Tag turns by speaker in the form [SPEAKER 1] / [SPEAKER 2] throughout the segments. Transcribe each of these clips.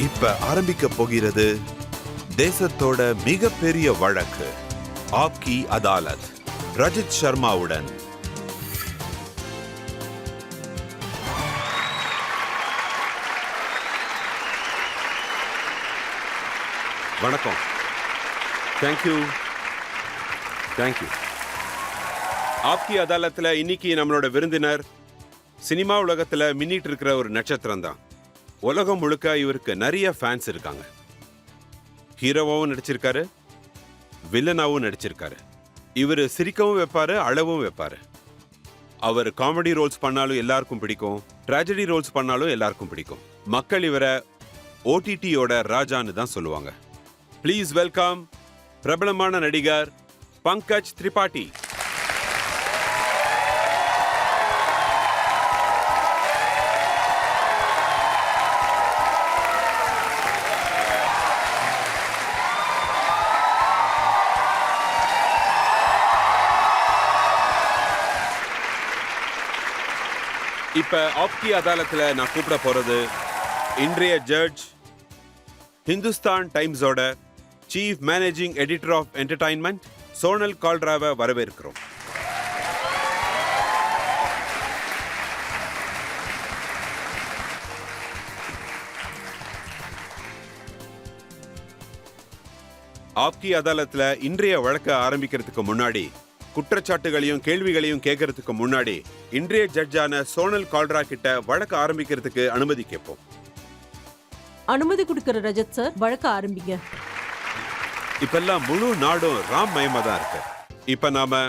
[SPEAKER 1] இப்ப ஆரம்பிக்க போகிறது தேசத்தோட மிகப்பெரிய வழக்கு, ஆப்கி அதாலத், ரஜித் சர்மாவுடன். வணக்கம். தேங்க்யூ. ஆப்கி அதாலத்துல இன்னைக்கு நம்மளோட விருந்தினர் சினிமா உலகத்துல மின்னிட்டு இருக்கிற ஒரு நட்சத்திரம் தான். உலகம் முழுக்க இவருக்கு நிறைய ஃபேன்ஸ் இருக்காங்க. ஹீரோவாவும் நடிச்சிருக்காரு, வில்லனாவும் நடிச்சிருக்காரு. இவர் சிரிக்கவும் வைப்பாரு, அழவும் வைப்பாரு. அவர் காமெடி ரோல்ஸ் பண்ணாலும் எல்லாருக்கும் பிடிக்கும், ட்ராஜடி ரோல்ஸ் பண்ணாலும் எல்லாருக்கும் பிடிக்கும். மக்கள் இவரை ஓடிடியோட ராஜான்னு தான் சொல்லுவாங்க. ப்ளீஸ் வெல்கம் பிரபலமான நடிகர் பங்கஜ் திரிபாட்டி. இப்ப ஆப்கி அதாலத்துல நான் கூப்பிட போறது இன்றைய ஜட்ஜ், ஹிந்துஸ்தான் டைம்ஸோட chief managing editor of entertainment Sonal கால்ராவை வரவேற்கிறோம். ஆப்கி அதாலத்துல இன்றைய வழக்க ஆரம்பிக்கிறதுக்கு முன்னாடி, குற்றச்சாட்டுகளையும் கேள்விகளையும் கேட்கறதுக்கு முன்னாடி இன்றைய ஜட்ஜான சோனல் கால்ரா கிட்ட வழக்க ஆரம்பிக்கிறதுக்கு அனுமதி கேட்போம்.
[SPEAKER 2] அனுமதி கொடுக்கிற ரஜத் சார், வழக்க ஆரம்பிங்க.
[SPEAKER 1] இப்பெல்லாம் முழு நாடும் ராம் மயமா தான் இருக்கு. இப்ப நாம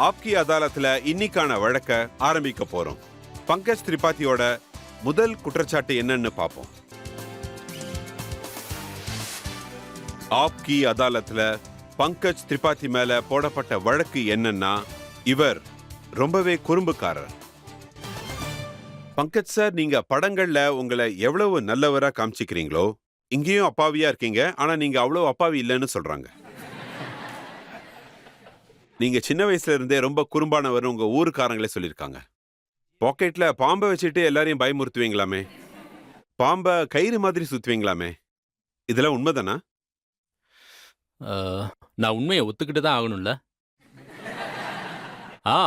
[SPEAKER 1] ஆப்கி அதாலத்துல இன்னைக்கான வழக்க ஆரம்பிக்க போறோம். பங்கஜ் திரிபாத்தியோட முதல் குற்றச்சாட்டு என்னன்னு பார்ப்போம். ஆப்கி அதாலத்துல பங்கஜ் திரிபாத்தி மேல போடப்பட்ட வழக்கு என்னன்னா, இவர் ரொம்பவே குறும்புக்காரர். பங்கஜ் சார், நீங்க படங்கள்ல உங்களை எவ்வளவு நல்லவரா காமிச்சிக்கிறீங்களோ, இங்கேயும் அப்பாவியா இருக்கீங்க. ஆனா நீங்க அவ்வளவு அப்பாவி இல்லைன்னு சொல்றாங்க. நீங்க சின்ன வயசுல இருந்தே ரொம்ப குறும்பானவர் உங்க ஊருக்காரங்களே சொல்லியிருக்காங்க. பாக்கெட்ல பாம்பை வச்சுட்டு எல்லாரையும் பயமுறுத்துவீங்களாமே, பாம்பை கயிறு மாதிரி சுத்துவீங்களாமே, இதெல்லாம் உண்மைதானா?
[SPEAKER 3] நான் உண்மையை ஒத்துக்கிட்டு தான் ஆகணும்ல.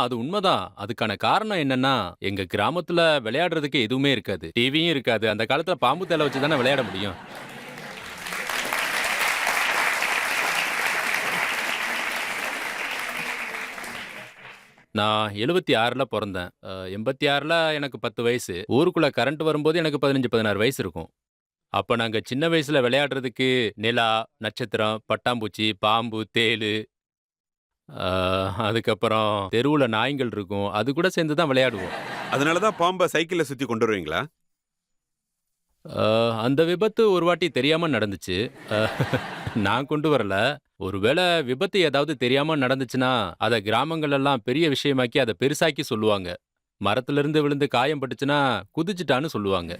[SPEAKER 3] அது உண்மைதான். அதுக்கான காரணம் என்னன்னா, எங்க கிராமத்துல விளையாடுறதுக்கு எதுவுமே இருக்காது, டிவியும் இருக்காது. அந்த காலத்துல பாம்பு தலை வச்சு தானே விளையாட முடியும். நான் 76ல் பிறந்தேன். 86ல் எனக்கு 10 வயசு. ஊருக்குள்ள கரண்ட் வரும்போது எனக்கு 15, 16 வயசு இருக்கும். அப்ப நாங்க சின்ன வயசுல விளையாடுறதுக்கு நிலா, நட்சத்திரம், பட்டாம்பூச்சி, பாம்பு, தேளு, அதுக்கப்புறம் தெருவுல நாய்கள் இருக்கும், அது கூட சேர்ந்து தான் விளையாடுவோம்.
[SPEAKER 1] அதனாலதான் பாம்பை சைக்கிள்ல சுத்தி கொண்டு வருவீங்களா?
[SPEAKER 3] அந்த விபத்து ஒரு வாட்டி தெரியாம நடந்துச்சு. நான் கொண்டு வரல. ஒருவேளை விபத்து ஏதாவது தெரியாம நடந்துச்சுன்னா அதை கிராமங்கள் எல்லாம் பெரிய விஷயமாக்கி அதை பெருசாக்கி சொல்லுவாங்க. மரத்துல இருந்து விழுந்து காயம் பட்டுச்சுன்னா குதிச்சுட்டான்னு சொல்லுவாங்க.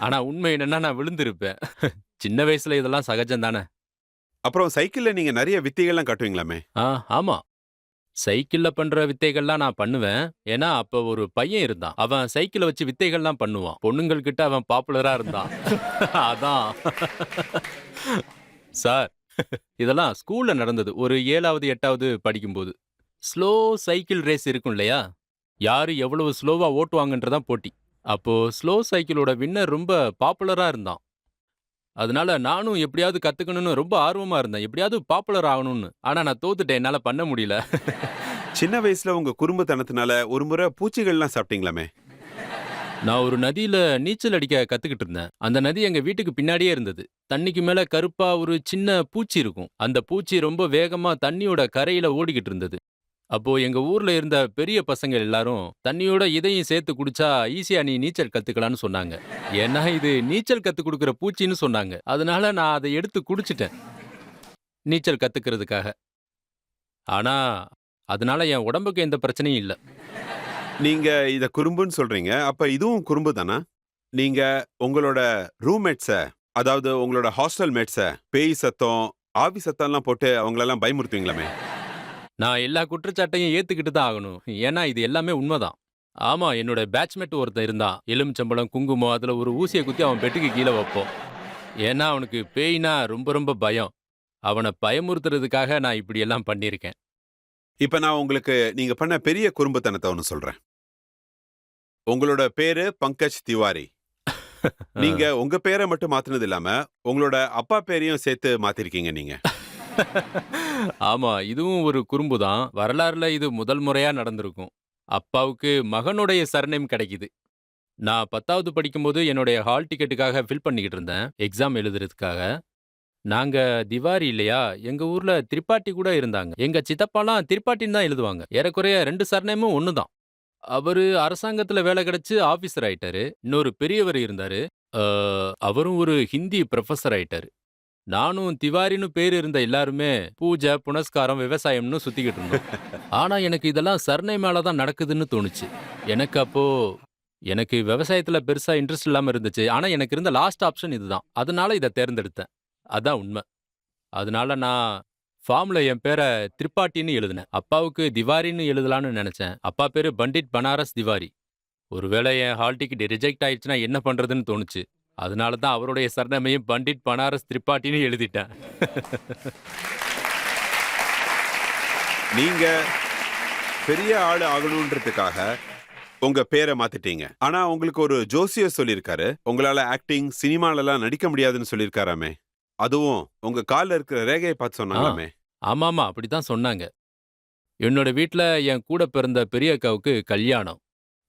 [SPEAKER 3] ஆனா உண்மை என்னன்னா, நான் விழுந்திருப்பேன். சின்ன வயசுல இதெல்லாம் சகஜம் தானே.
[SPEAKER 1] அப்புறம் சைக்கிள்ல நீங்க நிறைய வித்தைகள்லாம் காட்டுவீங்களாமே?
[SPEAKER 3] ஆமா. சைக்கிள்ல பண்ற வித்தைகள்லாம் நான் பண்ணுவேன். ஏன்னா அப்ப ஒரு பையன் இருந்தான். அவன் சைக்கிளை வச்சு வித்தைகள்லாம் பண்ணுவான். பொண்ணுங்கள் கிட்ட அவன் பாப்புலரா இருந்தான். அதான் சார், இதெல்லாம் ஸ்கூல்ல நடந்தது. ஒரு 7வது 8வது படிக்கும்போது ஸ்லோ சைக்கிள் ரேஸ் இருக்கும் இல்லையா? யாரு எவ்வளவு ஸ்லோவா ஓட்டுவாங்கன்றதான் போட்டி. அப்போ ஸ்லோ சைக்கிளோட வின்னர் ரொம்ப பாப்புலரா இருந்தான். அதனால நானும் எப்படியாவது கத்துக்கணும்னு ரொம்ப ஆர்வமா இருந்தேன், எப்படியாவது பாப்புலர் ஆகணும்னு. ஆனா நான் தோத்துட்டேன், என்னால பண்ண முடியல.
[SPEAKER 1] சின்ன வயசுல உங்க குறும்புத்தனத்தினால ஒரு முறை பூச்சிகள்லாம் சாப்பிட்டீங்களாமே?
[SPEAKER 3] நான் ஒரு நதியில நீச்சல் அடிக்க கத்துக்கிட்டு இருந்தேன். அந்த நதி எங்க வீட்டுக்கு பின்னாடியே இருந்தது. தண்ணிக்கு மேல கருப்பா ஒரு சின்ன பூச்சி இருக்கும். அந்த பூச்சி ரொம்ப வேகமா தண்ணியோட கரையில ஓடிக்கிட்டு இருந்தது. அப்போ எங்க ஊர்ல இருந்த பெரிய பசங்க எல்லாரும் தண்ணியோட இதையும் சேர்த்து குடிச்சா ஈஸியா நீ நீச்சல் கத்துக்கலாம்னு சொன்னாங்க. ஏன்னா இது நீச்சல் கத்து கொடுக்கிற பூச்சின்னு சொன்னாங்க. அதனால நான் அதை எடுத்து குடிச்சிட்டேன் நீச்சல் கத்துக்கிறதுக்காக. ஆனா அதனால என் உடம்புக்கு எந்த பிரச்சனையும் இல்ல.
[SPEAKER 1] நீங்க இத குறும்புன்னு சொல்றீங்க, அப்ப இதுவும் குறும்பு தானா? நீங்க உங்களோட ரூம்மேட்ஸ, அதாவது உங்களோட ஹாஸ்டல் மேட்ஸ பேய் சத்தம், ஆவி சத்தம்லாம் போட்டு அவங்களெல்லாம் பயமுறுத்துவீங்களாமே?
[SPEAKER 3] நான் எல்லா குற்றச்சாட்டையும் ஏத்துக்கிட்டு தான் ஆகணும். ஏன்னா இது எல்லாமே உண்மைதான். ஆமா, என்னோட பேட்ச்மேட் ஒருத்தன் இருந்தான். எலுமிச்சம்பழம், குங்குமம், அதுல ஒரு ஊசியை குத்தி அவன் பெட்டுக்கு கீழே வைப்போம். ஏன்னா அவனுக்கு பேய்னா ரொம்ப ரொம்ப பயம். அவனை பயமுறுத்துறதுக்காக நான் இப்படியெல்லாம் பண்ணியிருக்கேன்.
[SPEAKER 1] இப்ப நான் உங்களுக்கு நீங்க பண்ண பெரிய குறும்புத்தனத்தை ஒன்று சொல்றேன். உங்களோட பேரு பங்கஜ் திவாரி. நீங்க உங்க பேரை மட்டும் மாத்தினது இல்லாம உங்களோட அப்பா பேரையும் சேர்த்து மாத்திருக்கீங்க நீங்க.
[SPEAKER 3] ஆமா, இதுவும் ஒரு குறும்பு தான். வரலாறுல இது முதல் முறையா நடந்திருக்கும். அப்பாவுக்கு மகனுடைய சர்நேம் கிடைக்குது. நான் 10வது படிக்கும்போது என்னுடைய ஹால் டிக்கெட்டுக்காக ஃபில் பண்ணிக்கிட்டு இருந்தேன், எக்ஸாம் எழுதுறதுக்காக. நாங்க திவாரி இல்லையா, எங்க ஊர்ல திரிபாட்டி கூட இருந்தாங்க. எங்க சித்தப்பாலாம் திரிபாட்டின்னு தான் எழுதுவாங்க. ஏறக்குறைய 2 சர்நேமும் ஒண்ணு தான். அவரு அரசாங்கத்துல வேலை கிடைச்சு ஆபீசர் ஆயிட்டாரு. இன்னொரு பெரியவர் இருந்தாரு. அ, அவரும் ஒரு ஹிந்தி புரொஃபசர் ஆயிட்டாரு. நானும் திவாரின்னு பேர் இருந்த எல்லாருமே பூஜை, புனஸ்காரம், விவசாயம்னு சுத்திக்கிட்டு இருந்தோம். ஆனா எனக்கு இதெல்லாம் சர்நேம் மேல தான் நடக்குதுன்னு தோணுச்சு. எனக்கு அப்போ எனக்கு விவசாயத்துல பெருசா இன்ட்ரெஸ்ட் இல்லாம இருந்துச்சு. ஆனா எனக்கு இருந்த லாஸ்ட் ஆப்ஷன் இதுதான். அதனால இத தேர்ந்தெடுத்தேன். அதான் உண்மை. அதனால நான் ஃபார்ம்ல என் பேர திரிபாட்டின்னு எழுதினேன். அப்பாவுக்கு திவாரின்னு எழுதலான்னு நினைச்சேன். அப்பா பேரு பண்டிட் பனாரஸ் திவாரி. ஒருவேளை என் ஹால் டிக்கெட் ரிஜெக்ட் ஆயிடுச்சுன்னா என்ன பண்றதுன்னு தோணுச்சு. அதனால தான் அவருடைய சர்நேமையும் பண்டிட் பனாரஸ் திரிபாட்டின்னு எழுதிட்டேன்.
[SPEAKER 1] நீங்க பெரிய ஆளு ஆகணுன்றதுக்காக உங்க பேரை மாத்திட்டீங்க. ஆனா உங்களுக்கு ஒரு ஜோசியர் சொல்லியிருக்காரு, உங்களால ஆக்டிங், சினிமாலலாம் நடிக்க முடியாதுன்னு சொல்லியிருக்காராமே. அதுவும் உங்க கால்ல இருக்கிற ரேகையை பார்த்து
[SPEAKER 3] ஆ,
[SPEAKER 1] சொன்னாங்களாமே.
[SPEAKER 3] ஆமாமா, அப்படித்தான் சொன்னாங்க. என்னோட வீட்ல என் கூட பிறந்த பெரிய அக்காவுக்கு கல்யாணம்.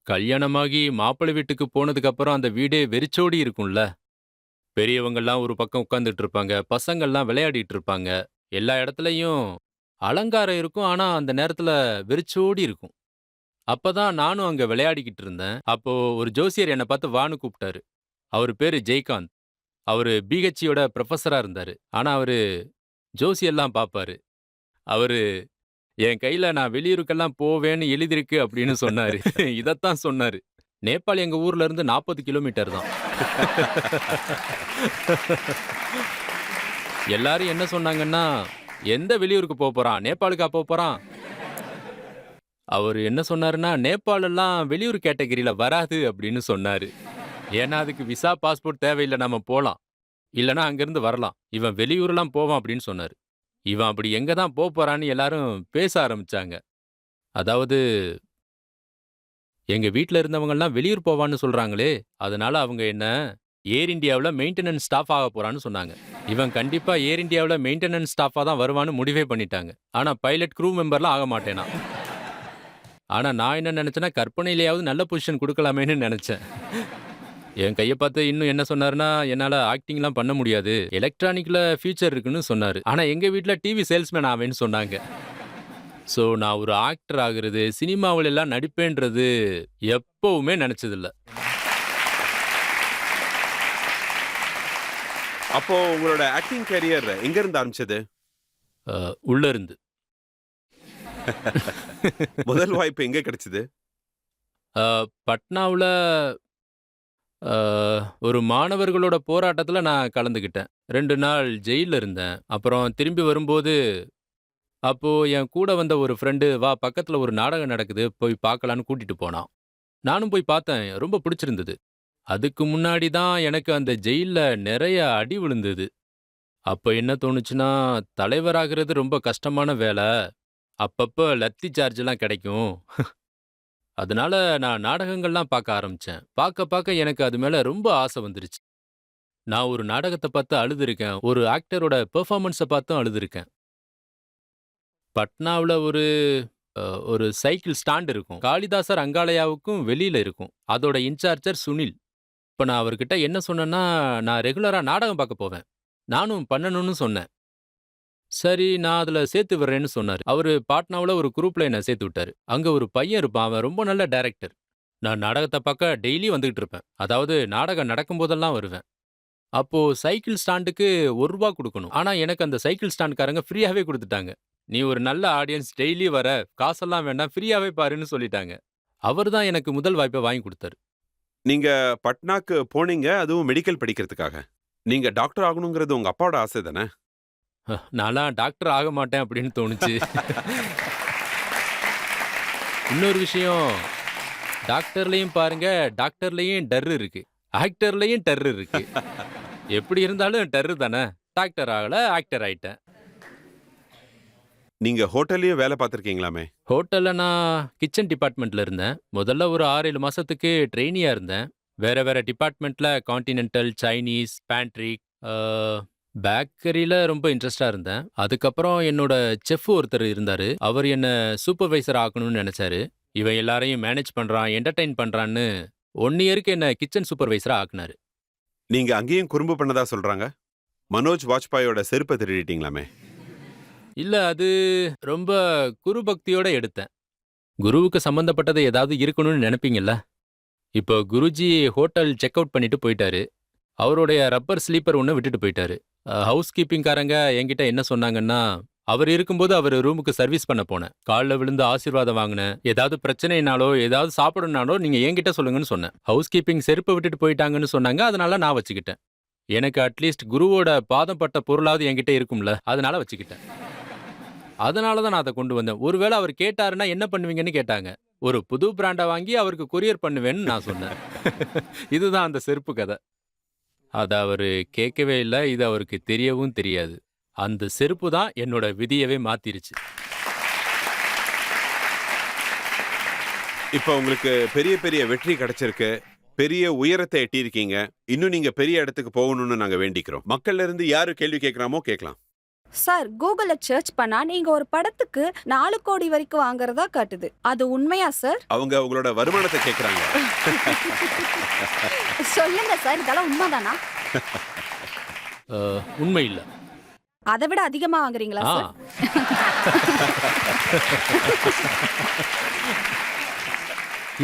[SPEAKER 3] கல்யாணமாகி மாப்பிள்ளை வீட்டுக்கு போனதுக்கு அப்புறம் அந்த வீடே வெறிச்சோடி இருக்கும்ல. பெரியவங்கெல்லாம் ஒரு பக்கம் உட்கார்ந்துட்டு இருப்பாங்க. பசங்கள்லாம் விளையாடிட்டு இருப்பாங்க. எல்லா இடத்துலயும் அலங்காரம் இருக்கும். ஆனா அந்த நேரத்துல வெறிச்சோடி இருக்கும். அப்பதான் நானும் அங்க விளையாடிக்கிட்டு இருந்தேன். அப்போ ஒரு ஜோசியர் என்ன பார்த்து வான்னு கூப்பிட்டாரு. அவரு பேரு ஜெய்காந்த். அவரு பிஹெச்சியோட புரொஃபஸரா இருந்தாரு. ஆனா அவரு ஜோசியெல்லாம் பார்ப்பாரு. அவரு என் கையில நான் வெளியூருக்கெல்லாம் போவேன்னு எழுதியிருக்கு அப்படின்னு சொன்னாரு. இதத்தான் சொன்னாரு. நேபாள் எங்க ஊர்ல இருந்து 40 கிலோமீட்டர் தான். எல்லாரும் என்ன சொன்னாங்கன்னா, எந்த வெளியூருக்கு போறான்? நேபாளுக்கா போறான்? அவரு என்ன சொன்னாருன்னா, நேபாள் எல்லாம் வெளியூர் கேட்டகரியில வராது அப்படின்னு சொன்னாரு. ஏன்னா அதுக்கு விசா, பாஸ்போர்ட் தேவையில்ல, நாம போலாம். இல்லனா அங்கிருந்து வரலாம். இவன் வெளியூர்லாம் போவான் அப்படின்னு சொன்னாரு. இவன் அப்படி எங்க தான் போறான்னு எல்லாரும் பேச ஆரம்பிச்சாங்க. அதாவது எங்க வீட்ல இருந்தவங்கலாம் வெளியூர் போவான்னு சொல்றாங்களே, அதனால அவங்க என்ன ஏர் இந்தியாவுல மெயின்டெனன்ஸ் ஸ்டாஃப் ஆக போறான்னு சொன்னாங்க. இவன் கண்டிப்பா ஏர் இந்தியாவுல மெயின்டெனன்ஸ் ஸ்டாஃபா தான் வருவான்னு முடிவே பண்ணிட்டாங்க. ஆனா பைலட், க்ரூ மெம்பர்லாம் ஆக மாட்டேனா. ஆனா நான் என்ன நினைச்சேன்னா, கற்பனையிலேயாவது நல்ல பொசிஷன் குடுக்கலாமேன்னு நினைச்சேன். என் கைய பார்த்து இன்னும் என்ன சொன்னாருன்னா, என்னால ஆக்டிங்லாம் பண்ண முடியாது. எலக்ட்ரானிக்ல ஃபியூச்சர் இருக்குன்னு சொன்னாரு. ஆனா எங்க வீட்ல டிவி சேல்ஸ்மேன் ஆவேன்னு சொன்னாங்க. சோ நான் ஒரு ஆக்டர் ஆகுறது, சினிமாவுல எல்லாம் நடிப்பேன்றது எப்பவுமே நினைச்சதில்ல.
[SPEAKER 1] அப்போ உங்களோட ஆக்டிங் கேரியர் எங்க இருந்து ஆரம்பிச்சது?
[SPEAKER 3] உள்ள இருந்து.
[SPEAKER 1] முதல் வாய்ப்பு எங்க கிடைச்சது?
[SPEAKER 3] அ, பட்னாவுல அ, ஒரு மாணவர்களோட போராட்டத்துல நான் கலந்துக்கிட்டேன். 2 நாள் ஜெயில்ல இருந்தேன். அப்புறம் திரும்பி வரும்போது, அப்போ என் கூட வந்த ஒரு ஃப்ரெண்டு, "வா பக்கத்துல ஒரு நாடகம் நடக்குது, போய் பார்க்கலான்னு" கூட்டிட்டு போனான். நானும் போய் பார்த்தேன். ரொம்ப பிடிச்சிருந்தது. அதுக்கு முன்னாடி தான் எனக்கு அந்த ஜெயில்ல நெறைய அடி விழுந்தது. அப்ப என்ன தோணுச்சுன்னா, தலைவராகிறது ரொம்ப கஷ்டமான வேல. அப்பப்ப லத்தி சார்ஜ்லாம் கிடைக்கும். அதனால நான் நாடகங்கள்லாம் பார்க்க ஆரம்பிச்சேன். பார்க்க பார்க்க எனக்கு அது மேல ரொம்ப ஆசை வந்துருச்சு. நான் ஒரு நாடகத்த பார்த்து அழுதுருக்கேன். ஒரு ஆக்டரோட பெர்ஃபார்மன்ஸ பார்த்தும் அழுதுருக்கேன். பட்னாவுல அ, ஒரு சைக்கிள் ஸ்டாண்ட் இருக்கும். காளிதாசர் அங்காலயாவுக்கும் வெளியில இருக்கும். அதோட இன்சார்ஜர் சுனில். இப்ப நான் அவர்கிட்ட என்ன சொன்னேன்னா, நான் ரெகுலரா நாடகம் பார்க்க போவேன். நானும் பண்ணணும்னு சொன்னேன். சரி, நான் அதுல சேர்த்து விடுறேன்னு சொன்னாரு. அவரு பாட்னாவுல ஒரு குரூப்ல என்ன சேர்த்து விட்டாரு. அங்க ஒரு பையன் இருப்பான். அவன் ரொம்ப நல்ல டைரக்டர். நான் நாடகத்த பார்க்க டெய்லி வந்துகிட்டு இருப்பேன். அதாவது நாடகம் நடக்கும்போதெல்லாம் வருவேன். அப்போ சைக்கிள் ஸ்டாண்டுக்கு ரூ. 1 குடுக்கணும். ஆனா எனக்கு அந்த சைக்கிள் ஸ்டாண்ட்காரங்க ஃப்ரீயாவே குடுத்துட்டாங்க. "நீ ஒரு நல்ல ஆடியன்ஸ், டெய்லி வர, காசெல்லாம் வேண்டாம், ஃப்ரீயாவே பாருன்னு" சொல்லிட்டாங்க. அவர் தான் எனக்கு முதல் வாய்ப்பை வாங்கி குடுத்தாரு.
[SPEAKER 1] நீங்க பட்னாக்கு போனீங்க, அதுவும் மெடிக்கல் படிக்கிறதுக்காக. நீங்க டாக்டர் ஆகணுங்கிறது உங்க அப்பாவோட ஆசை தானே?
[SPEAKER 3] நான்லாம் டாக்டர் ஆக மாட்டேன் அப்படின்னு தோணுச்சு. இன்னொரு விஷயம், டாக்டர்லயும் பாருங்க, டாக்டர்லயும் டர் இருக்கு. ஆக்டர்லயும் டர் இருக்கு. எப்படி இருந்தாலும் டெர்ரு தானே. டாக்டர் ஆகல, ஆக்டர் ஆயிட்டேன்.
[SPEAKER 1] நீங்க ஹோட்டல்லயும் வேலை பார்த்திருக்கீங்களாமே?
[SPEAKER 3] ஹோட்டல்ல நான் கிச்சன் டிபார்ட்மெண்ட்ல இருந்தேன். முதல்ல ஒரு 6-7 மாசத்துக்கு ட்ரெயினியா இருந்தேன். வேற வேற டிபார்ட்மெண்ட்ல கான்டினென்டல், சைனீஸ், பேண்ட்ரி, பேக்கரியில ரொம்ப இன்ட்ரெஸ்டா இருந்தேன். அதுக்கப்புறம் என்னோட செஃப் ஒருத்தர் இருந்தாரு. அவர் என்ன சூப்பர்வைசர் ஆக்கணும்னு நினைச்சாரு. இவன் எல்லாரையும் மேனேஜ் பண்றான், என்டர்டெயின் பண்றான்னு 1 இயருக்கு என்ன கிச்சன் சூப்பர்வைசரா ஆக்குனாரு.
[SPEAKER 1] நீங்க அங்கேயும் குறும்பு பண்ணதா சொல்றாங்க. மனோஜ் வாஜ்பாயோட செருப்பை திருடிட்டீங்களாமே?
[SPEAKER 3] இல்ல, அது ரொம்ப குரு பக்தியோட எடுத்தேன். குருவுக்கு சம்பந்தப்பட்டது ஏதாவது இருக்கணும்னு நினைப்பீங்கல்ல. இப்போ குருஜி ஹோட்டல் செக் அவுட் பண்ணிட்டு போயிட்டாரு. அவருடைய ரப்பர் ஸ்லீப்பர் ஒன்று விட்டுட்டு போயிட்டாரு. ஹவுஸ் கீப்பிங்காரங்க என்கிட்ட என்ன சொன்னாங்கன்னா, அவர் இருக்கும்போது அவர் ரூமுக்கு சர்வீஸ் பண்ண போனேன். காலில் விழுந்து ஆசீர்வாதம் வாங்கினேன். ஏதாவது பிரச்சனைனாலோ ஏதாவது சாப்பிடணும்னாலோ நீங்க என்கிட்ட சொல்லுங்கன்னு சொன்னேன். ஹவுஸ் கீப்பிங் செருப்பை விட்டுட்டு போயிட்டாங்கன்னு சொன்னாங்க. அதனால நான் வச்சுக்கிட்டேன். எனக்கு அட்லீஸ்ட் குருவோட பாதம் பட்ட பொருளாவது என்கிட்ட இருக்கும்ல, அதனால வச்சுக்கிட்டேன். அதனால தான் நான் அதை கொண்டு வந்தேன். ஒருவேளை அவர் கேட்டாருன்னா என்ன பண்ணுவீங்கன்னு கேட்டாங்க. ஒரு புது பிராண்டை வாங்கி அவருக்கு கொரியர் பண்ணுவேன்னு நான் சொன்னேன். இதுதான் அந்த செருப்பு கதை. அத அவரு கேட்கவே இல்ல. இது அவருக்கு தெரியவும் தெரியாது. அந்த செருப்பு தான் என்னோட விதியவே மாத்திருச்சு.
[SPEAKER 1] இப்ப உங்களுக்கு பெரிய பெரிய வெற்றி கிடைச்சிருக்கு. பெரிய உயரத்தை எட்டியிருக்கீங்க. இன்னும் நீங்க பெரிய இடத்துக்கு போகணும்னு நாங்க வேண்டிக்கிறோம். மக்கள்ல இருந்து யாரு கேள்வி கேட்கறாமோ கேட்கலாம்.
[SPEAKER 4] சார், கூகுள்ல சர்ச் பண்ணா நீங்க ஒரு படத்துக்கு 4 கோடி வரைக்கும் வாங்குறதா காட்டுது. அது உண்மையா சார்?
[SPEAKER 1] அவங்க உங்களோட வருமானத்தை கேட்கறாங்க.
[SPEAKER 4] சொல்லுங்க சார், இதெல்லாம் உண்மைதானா?
[SPEAKER 3] உண்மை இல்ல.
[SPEAKER 4] அதை விட அதிகமா வாங்குறீங்களா
[SPEAKER 3] ஆ
[SPEAKER 4] சார்?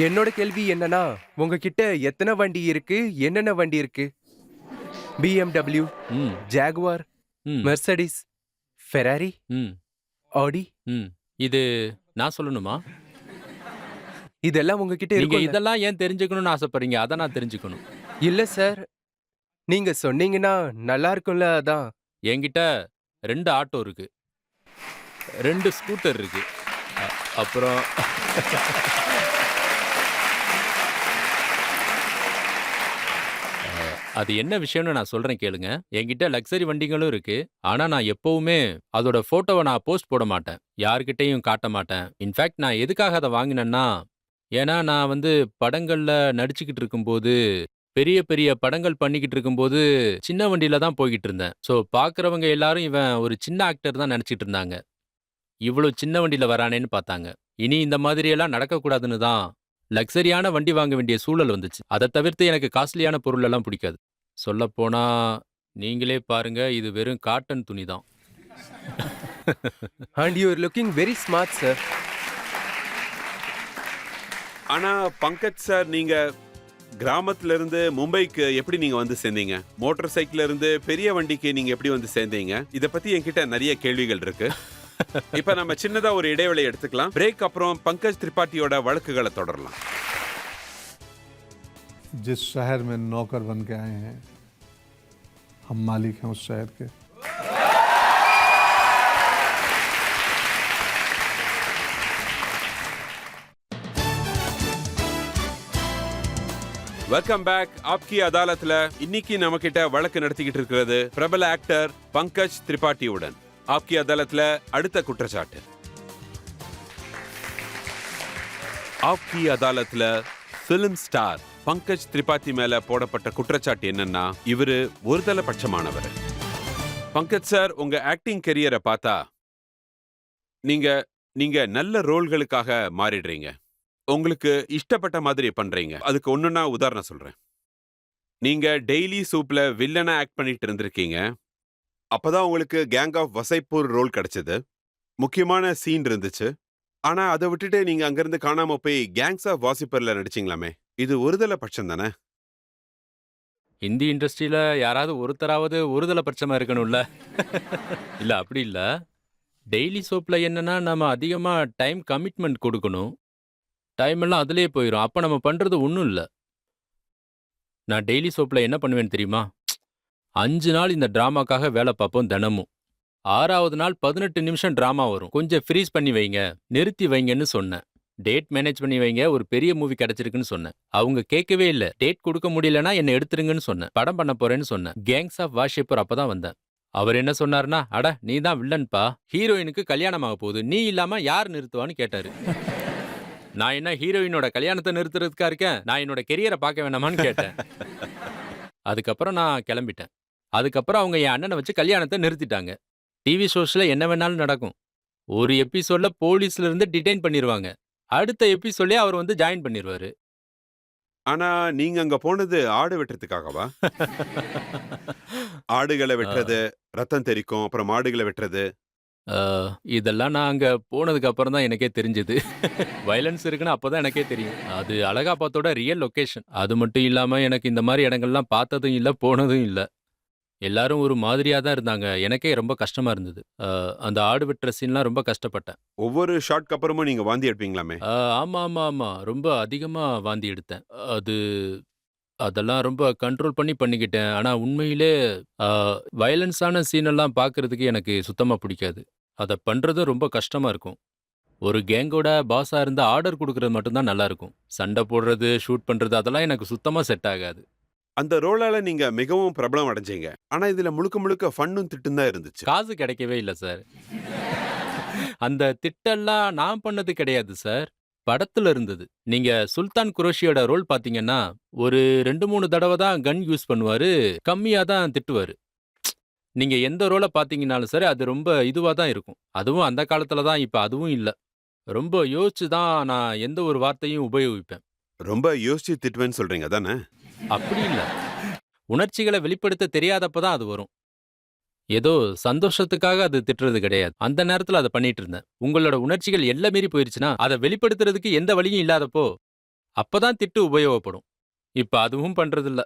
[SPEAKER 5] என்னோட கேள்வி என்னன்னா, உங்ககிட்ட எத்தனை வண்டி இருக்கு? என்னென்ன வண்டி இருக்கு? BMW,
[SPEAKER 3] ம்
[SPEAKER 5] ஜாகுவார்,
[SPEAKER 3] ம்
[SPEAKER 5] மெர்சடிஸ், ஃபெராரி,
[SPEAKER 3] ம்
[SPEAKER 5] ஆடி,
[SPEAKER 3] ம் இது நான் சொல்லணுமா?
[SPEAKER 5] இதெல்லாம் உங்ககிட்ட
[SPEAKER 3] நீங்க
[SPEAKER 5] இருக்கும்ல?
[SPEAKER 3] இதெல்லாம் ஏன் தெரிஞ்சுக்கணும்னு ஆசைப்படுறீங்க? அதை நான் தெரிஞ்சுக்கணும்.
[SPEAKER 5] இல்ல சார், நீங்க சொன்னீங்கன்னா நல்லா இருக்கும்ல, அதான்.
[SPEAKER 3] என்கிட்ட 2 ஆட்டோ இருக்கு, 2 ஸ்கூட்டர் இருக்கு. அப்புறம் அது என்ன விஷயம்னு நான் சொல்றேன் கேளுங்க. என்கிட்ட லக்ஸரி வண்டிகளும் இருக்கு. ஆனா நான் எப்பவுமே அதோட போட்டோவை நான் போஸ்ட் போட மாட்டேன். யார்கிட்டயும் காட்ட மாட்டேன். இன்ஃபேக்ட் நான் எதுக்காக அதை வாங்கினேன்னா, ஏன்னா நான் படங்கள்ல நடிச்சுக்கிட்டு இருக்கும்போது, பெரிய பெரிய படங்கள் பண்ணிக்கிட்டு இருக்கும்போது சின்ன வண்டியில தான் போய்கிட்டு இருந்தேன். ஸோ பார்க்குறவங்க எல்லாரும் இவன் ஒரு சின்ன ஆக்டர் தான் நினைச்சிட்டு இருந்தாங்க. இவ்வளோ சின்ன வண்டியில வரானேன்னு பார்த்தாங்க. இனி இந்த மாதிரியெல்லாம் நடக்கக்கூடாதுன்னு தான் லக்ஸரியான வண்டி வாங்க வேண்டிய சூழல் வந்துச்சு. அதை தவிர்த்து எனக்கு காஸ்ட்லியான பொருள் எல்லாம் பிடிக்காது. சொல்லப்போனா நீங்களே பாருங்க, இது வெறும் காட்டன் துணி தான்.
[SPEAKER 5] And you are looking very smart, sir.
[SPEAKER 1] ஆனா பங்கஜ் சார், நீங்க கிராமத்துல இருந்து மும்பைக்கு எப்படி நீங்க வந்து சேர்ந்தீங்க? மோட்டார் சைக்கிள்ல இருந்து பெரிய வண்டிக்கு நீங்க எப்படி வந்து சேர்ந்தீங்க? இத பத்தி என்கிட்ட நிறைய கேள்விகள் இருக்கு. இப்ப நம்ம சின்னதா ஒரு இடைவேளை எடுத்துக்கலாம். பிரேக் அப்புறம் பங்கஜ் திரிபாட்டியோட வழக்குகளை தொடரலாம்.
[SPEAKER 6] जिस शहर में नौकर बन के आए हैं, हम मालिक हैं उस शहर के।
[SPEAKER 1] Welcome back. ஆப்கி அதாலத்ல இன்னைக்கு நம்ம கிட்ட வழக்கு நடத்திக்கிட்டு இருக்கிறது பிரபல ஆக்டர் பங்கஜ் திரிபாட்டியுடன். ஆப்கி அதாலத்ல அடுத்த குற்றச்சாட்டு. ஆப்கி அதாலத்ல பிலிம் ஸ்டார் பங்கஜ் திரிபாட்டி மேல போடப்பட்ட குற்றச்சாட்டு என்னன்னா, இவரு ஒருதலை பட்சமானவர். பங்கஜ் சார், உங்க ஆக்டிங் கெரியரை பார்த்தா நீங்க நீங்க நல்ல ரோல்களுக்காக மாறிடுறீங்க. உங்களுக்கு இஷ்டப்பட்ட மாதிரி பண்றீங்க. அதுக்கு ஒண்ணுன்னா உதாரணம் சொல்றேன். நீங்க டெய்லி சூப்ல வில்லனா ஆக்ட் பண்ணிட்டு இருந்திருக்கீங்க. அப்பதான் உங்களுக்கு கேங் ஆஃப் வசைப்பூர் ரோல் கிடைச்சது. முக்கியமான சீன் இருந்துச்சு. ஆனா அதை விட்டுட்டு நீங்க அங்கிருந்து காணாம போய் கேங்ஸ் ஆஃப் வாசிப்பர்ல நடிச்சீங்களாமே, இது ஒருதலை பட்சம் தானே?
[SPEAKER 3] ஹிந்தி இண்டஸ்ட்ரியில யாராவது ஒருத்தராவது ஒருதலை பட்சமா இருக்கணும்ல. இல்ல, அப்படி இல்ல. டெய்லி சோப்ல என்னன்னா, நம்ம அதிகமா டைம் கமிட்மெண்ட் கொடுக்கணும். டைம் எல்லாம் அதுலயே போயிடும். அப்ப நம்ம பண்றது ஒன்றும் இல்ல. நான் டெய்லி சோப்ல என்ன பண்ணுவேன்னு தெரியுமா? 5 நாள் இந்த டிராமாக்காக வேலை பார்ப்போம் தினமும். 6வது நாள் 18 நிமிஷம் டிராமா வரும். கொஞ்சம் ஃப்ரீஸ் பண்ணி வைங்க, நிறுத்தி வைங்கன்னு சொன்னேன். டேட் மேனேஜ் பண்ணி வைங்க, ஒரு பெரிய மூவி கிடைச்சிருக்குன்னு சொன்னேன். அவங்க கேட்கவே இல்ல. டேட் கொடுக்க முடியலன்னா என்ன எடுத்துருங்கன்னு சொன்னேன். படம் பண்ண போறேன்னு சொன்னேன். கேங்ஸ் ஆஃப் வாஷிப்பர் அப்பதான் வந்தேன். அவர் என்ன சொன்னாருன்னா, அட நீ தான் வில்லன்பா, ஹீரோயினுக்கு கல்யாணம் ஆக போகுது, நீ இல்லாம யார் நிறுத்துவான்னு கேட்டாரு. நான் என்ன ஹீரோயினோட கல்யாணத்தை நிறுத்துறதுக்கா இருக்கேன், நான் என்னோட கெரியரை பார்க்க வேணாமான்னு கேட்டேன். அதுக்கப்புறம் நான் கிளம்பிட்டேன். அதுக்கப்புறம் அவங்க என் அண்ணனை வச்சு கல்யாணத்தை நிறுத்திட்டாங்க. டிவி ஷோஸ்ல என்ன வேணாலும் நடக்கும். ஒரு எபிசோட்ல போலீஸ்ல இருந்து டிடைன் பண்ணிருவாங்க. அடுத்த எபிசோட்லயே அவர் வந்து ஜாயின் பண்ணிருவாரு.
[SPEAKER 1] ஆனா நீங்க அங்க போனது ஆடு வெட்டுறதுக்காகவா? ஆடுகளை வெட்டுறது, ரத்தம் தெறிக்கும், அப்புறம் மாடுகளை வெட்டுறது.
[SPEAKER 3] ஆ, இதெல்லாம் நான் அங்க போனதுக்கு அப்புறம் தான் எனக்கே தெரிஞ்சது. வயலன்ஸ் இருக்குன்னு அப்பதான் எனக்கே தெரியும். அது அலகாபாத்தோட ரியல் லொகேஷன். அது மட்டும் இல்லாம எனக்கு இந்த மாதிரி இடங்கள்லாம் பார்த்ததும் இல்ல, போனதும் இல்ல. எல்லாரும் ஒரு மாதிரியா தான் இருந்தாங்க. எனக்கே ரொம்ப கஷ்டமா இருந்தது. அந்த ஆடு வெட்டுற சீன்லாம் ரொம்ப கஷ்டப்பட்டேன்.
[SPEAKER 1] ஒவ்வொரு ஷாட்க்கு அப்புறமும் நீங்க வாந்தி எடுப்பீங்களாமே?
[SPEAKER 3] ஆமா, ஆமா, ஆமா. ரொம்ப அதிகமா வாந்தி எடுத்தேன். அது அதெல்லாம் ரொம்ப கண்ட்ரோல் பண்ணி பண்ணிக்கிட்டேன். ஆனா உண்மையிலே அ வயலன்ஸான சீனெல்லாம் பார்க்கறதுக்கு எனக்கு சுத்தமா பிடிக்காது. அத பண்றதும் ரொம்ப கஷ்டமா இருக்கும். ஒரு கேங்கோட பாஸா இருந்தா ஆர்டர் குடுக்குறது மட்டும் தான் நல்லா இருக்கும். சண்டை போடுறது, ஷூட் பண்றது அதெல்லாம் எனக்கு சுத்தமா செட் ஆகாது.
[SPEAKER 1] அந்த ரோலால நீங்க மிகவும் பிரபலம் அடைஞ்சீங்க. ஆனா இதுல முழுக்க முழுக்க ஃபன்னும் திட்டும் தான் இருந்துச்சு.
[SPEAKER 3] காசு கிடைக்கவே இல்ல சார். அந்த திட்டெல்லாம் நான் பண்ணது கிடையாது சார். படத்துல இருந்தது. நீங்க சுல்தான் குரோஷியோட ரோல் பாத்தீங்கன்னா, ஒரு 2, 3 தடவ தான் கன் யூஸ் பண்ணுவாரு. கம்மியா தான் திட்டுவாரு. நீங்க எந்த ரோல பாத்தீங்கன்னாலும் சரி, அது ரொம்ப இதுவா தான் இருக்கும். அதுவும் அந்த காலத்துல தான், இப்ப அதுவும் இல்ல. ரொம்ப யோசிச்சு தான் நான் எந்த ஒரு வார்த்தையும் உபயோகிப்பேன்.
[SPEAKER 1] ரொம்ப யோசிச்சு திட்டுவேன்னு சொல்றீங்க தானே?
[SPEAKER 3] அப்படி இல்ல. உணர்ச்சிகள வெளிப்படுத்த தெரியாதப்ப தான் அது வரும். ஏதோ சந்தோஷத்துக்காக அது திட்டுறது கிடையாது. அந்த நேரத்துல அத பண்ணிட்டு இருந்தேன். உங்களோட உணர்ச்சிகள் எல்லை மீறி போயிருச்சுன்னா, அத வெளிப்படுத்துறதுக்கு எந்த வழியும் இல்லாதப்போ, அப்பதான் திட்டு உபயோகப்படும். இப்ப அதுவும் பண்றதில்ல.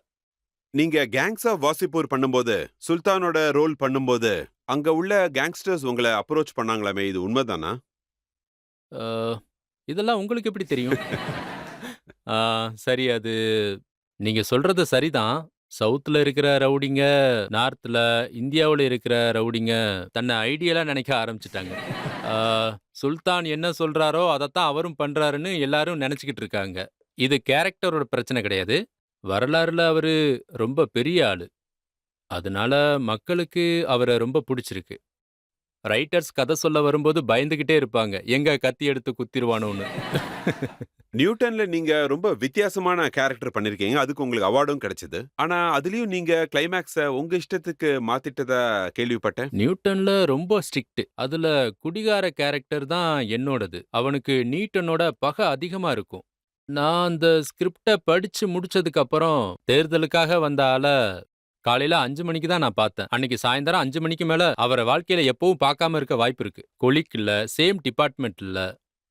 [SPEAKER 1] நீங்க கேங்ஸ் ஆஃப் வாசிப்பூர் பண்ணும்போது, சுல்தானோட ரோல் பண்ணும்போது, அங்க உள்ள கேங்ஸ்டர்ஸ் உங்கள அப்ரோச் பண்ணாங்களாமே, இது உண்மைதானா?
[SPEAKER 3] அ இதெல்லாம் உங்களுக்கு எப்படி தெரியும்? ஆ, சரி, அது நீங்க சொல்றது சரிதான். சவுத்துல இருக்கிற ரவுடிங்க, நார்த்ல, இந்தியாவுல இருக்கிற ரவுடிங்க தன்னை ஐடியலா நினைக்க ஆரம்பிச்சுட்டாங்க. ஆ, சுல்தான் என்ன சொல்றாரோ அதத்தான் அவரும் பண்றாருன்னு எல்லாரும் நினைச்சுக்கிட்டு இருக்காங்க. இது கேரக்டரோட பிரச்சனை கிடையாது. வரலாறுல அவரு ரொம்ப பெரிய ஆளு. அதனால மக்களுக்கு அவர ரொம்ப புடிச்சிருக்கு. ரைட்டர்ஸ் கதை சொல்ல வரும்போது பயந்துகிட்டே இருப்பாங்க. எங்க கத்தி எடுத்து குத்திருவானோன்னு.
[SPEAKER 1] நியூட்டன்ல நீங்க ரொம்ப வித்தியாசமான கேரக்டர் பண்ணிருக்கீங்க. அதுக்கு உங்களுக்கு அவார்டும் கிடைச்சது. ஆனா அதுலயும் நீங்க கிளைமேக்ஸ உங்க இஷ்டத்துக்கு மாத்திட்டதா கேள்விப்பட்டேன்.
[SPEAKER 3] நியூட்டன்ல ரொம்ப ஸ்ட்ரிக்ட். அதுல குடிகார கேரக்டர் தான் என்னோடது. அவனுக்கு நியூட்டனோட பகை அதிகமா இருக்கும். நான் அந்த ஸ்கிரிப்ட படிச்சு முடிச்சதுக்கு அப்புறம் தேர்தலுக்காக வந்த ஆள காலையில 5 மணிக்கு தான் நான் பார்த்தேன். அன்னைக்கு சாயந்தரம் 5 மணிக்கு மேல அவரை வாழ்க்கையில எப்பவும் பார்க்காம இருக்க வாய்ப்பு இருக்கு. கொலிக் இல்ல, சேம் டிபார்ட்மெண்ட் இல்ல.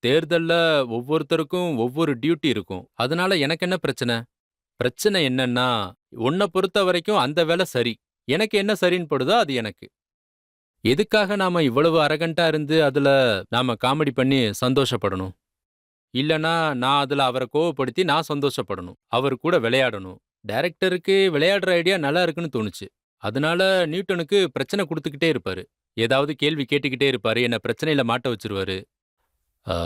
[SPEAKER 3] தேர்தல்ல ஒவ்வொருத்தருக்கும் ஒவ்வொரு டியூட்டி இருக்கும். அதனால எனக்கு என்ன பிரச்சனை? பிரச்சனை என்னன்னா, உன்னை பொறுத்த வரைக்கும் அந்த வேலை சரி. எனக்கு என்ன சரின்னு படுதோ அது எனக்கு. எதுக்காக நாம இவ்வளவு அரகண்டா இருந்து அதுல நாம காமெடி பண்ணி சந்தோஷப்படணும்? இல்லனா நான் அதுல அவரை கோவப்படுத்தி நான் சந்தோஷப்படணும். அவர் கூட விளையாடணும். டைரக்டருக்கு விளையாடுற ஐடியா நல்லா இருக்குன்னு தோணுச்சு. அதனால நியூட்டனுக்கு பிரச்சனை கொடுத்துக்கிட்டே இருப்பாரு. ஏதாவது கேள்வி கேட்டுக்கிட்டே இருப்பாரு. என்ன பிரச்சனையில மாட்ட வச்சிருவாரு. ஆ,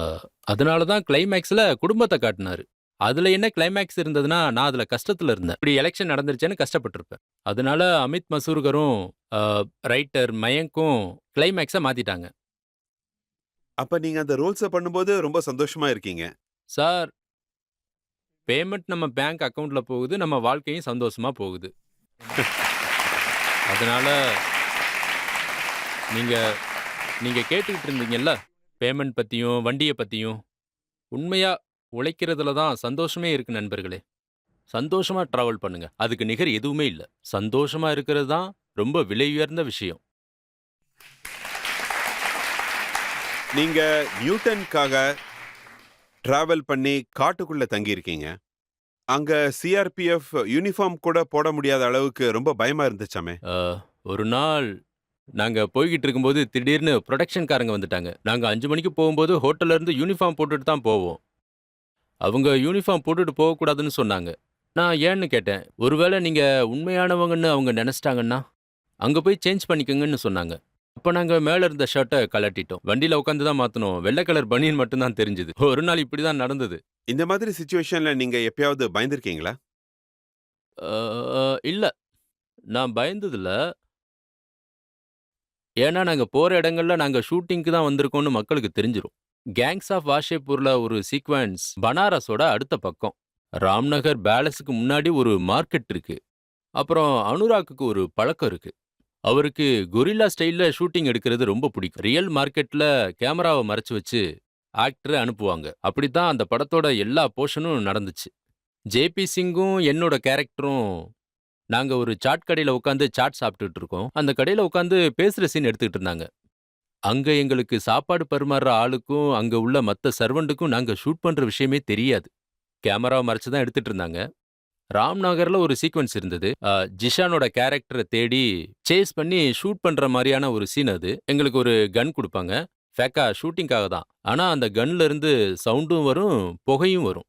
[SPEAKER 3] அதனால தான் கிளைமேக்ஸ்ல குடும்பத்தை காட்டினாரு. அதுல என்ன கிளைமேக்ஸ் இருந்ததுன்னா, நான் அதுல கஷ்டத்துல இருந்தேன். இப்படி எலெக்ஷன் நடந்துருச்சேன்னு கஷ்டப்பட்டிருப்பேன். அதனால அமித் மசூர்கரும் ரைட்டர் மயங்கும் கிளைமேக்ஸை மாத்திட்டாங்க.
[SPEAKER 1] அப்ப நீங்க அந்த ரோல்ஸ பண்ணும்போது ரொம்ப சந்தோஷமா இருக்கீங்க.
[SPEAKER 3] சார், பேமெண்ட் நம்ம பேங்க் அக்கவுண்ட்ல போகுது, நம்ம வாழ்க்கையும் சந்தோஷமா போகுது. அதனால நீங்க நீங்க கேட்டுக்கிட்டு இருந்தீங்கல்ல, பேமெண்ட் பத்தியும் வண்டியை பத்தியும். உண்மையா உழைக்கிறதுல தான் சந்தோஷமே இருக்கு நண்பர்களே. சந்தோஷமா டிராவல் பண்ணுங்க. அதுக்கு நிகர் எதுவுமே இல்ல. சந்தோஷமா இருக்கிறது தான் ரொம்ப விலை உயர்ந்த விஷயம்.
[SPEAKER 1] நீங்க நியூட்டனுக்காக டிராவல் பண்ணி காட்டுக்குள்ள தங்கி இருக்கீங்க. அங்க சிஆர்பிஎஃப் யூனிஃபார்ம் கூட போட முடியாத அளவுக்கு ரொம்ப பயமா இருந்துச்சாமே?
[SPEAKER 3] ஒரு நாள் நாங்க போய்கிட்டு இருக்கும்போது திடீர்னு ப்ரொடக்ஷன்காரங்க வந்துட்டாங்க. நாங்க 5 மணிக்கு போகும்போது ஹோட்டல்ல இருந்து யூனிஃபார்ம் போட்டுட்டு தான் போவோம். அவங்க யூனிஃபார்ம் போட்டுட்டு போகக்கூடாதுன்னு சொன்னாங்க. நான் ஏன்னு கேட்டேன். ஒருவேளை நீங்க உண்மையானவங்கன்னு அவங்க நினைச்சிட்டாங்கன்னா, அங்க போய் சேஞ்ச் பண்ணிக்கங்கன்னு சொன்னாங்க. அப்ப நாங்க மேல இருந்த ஷர்ட்டை கழட்டிட்டோம். வண்டியில உட்காந்து தான் மாத்தணும். வெள்ளை கலர் பனியன் மட்டும் தான் தெரிஞ்சது. ஒரு நாள் இப்படிதான் நடந்தது.
[SPEAKER 1] இந்த மாதிரி சிச்சுவேஷன்ல நீங்க எப்பயாவது பயந்திருக்கீங்களா?
[SPEAKER 3] இல்ல. நான் பயந்ததில்ல. ஏன்னா நாங்க போற இடங்கள்ல நாங்க ஷூட்டிங்க்கு தான் வந்திருக்கோம்னு மக்களுக்கு தெரிஞ்சிரும். கேங்ஸ் ஆஃப் வாஷேப்பூர்ல ஒரு சீக்வென்ஸ் பனாரஸோட அடுத்த பக்கம். ராம்நகர் பேலஸுக்கு முன்னாடி ஒரு மார்க்கெட் இருக்கு. அப்புறம் அனுராக்குக்கு ஒரு பழக்கம் இருக்கு. அவருக்கு கொரில்லா ஸ்டைல்ல ஷூட்டிங் எடுக்கிறது ரொம்ப பிடிக்கும். ரியல் மார்க்கெட்ல கேமராவை மறைச்சு வச்சு ஆக்டரை அனுப்புவாங்க. அப்படித்தான் அந்த படத்தோட எல்லா போர்ஷனும் நடந்துச்சு. ஜேபி சிங்கும் என்னோட கேரக்டரும் நாங்க ஒரு சாட் கடையில உட்காந்து சாட் சாப்பிட்டுட்டு இருக்கோம். அந்த கடையில உட்காந்து பேசுற சீன் எடுத்துக்கிட்டு இருந்தாங்க. அங்க எங்களுக்கு சாப்பாடு பரிமாறுற ஆளுக்கும் அங்க உள்ள மத்த சர்வெண்ட்டுக்கும் நாங்க ஷூட் பண்ற விஷயமே தெரியாது. கேமராவை மறைச்சு தான் எடுத்துட்டு இருந்தாங்க. ராம்நகர்ல ஒரு சீக்வென்ஸ் இருந்தது. ஜிஷானோட கேரக்டரை தேடி சேஸ் பண்ணி ஷூட் பண்ற மாதிரியான ஒரு சீன் அது. எங்களுக்கு ஒரு கன் கொடுப்பாங்க. ஃபேக்கா ஷூட்டிங்காக தான். ஆனா அந்த கன்ல இருந்து சவுண்டும் வரும், புகையும் வரும்.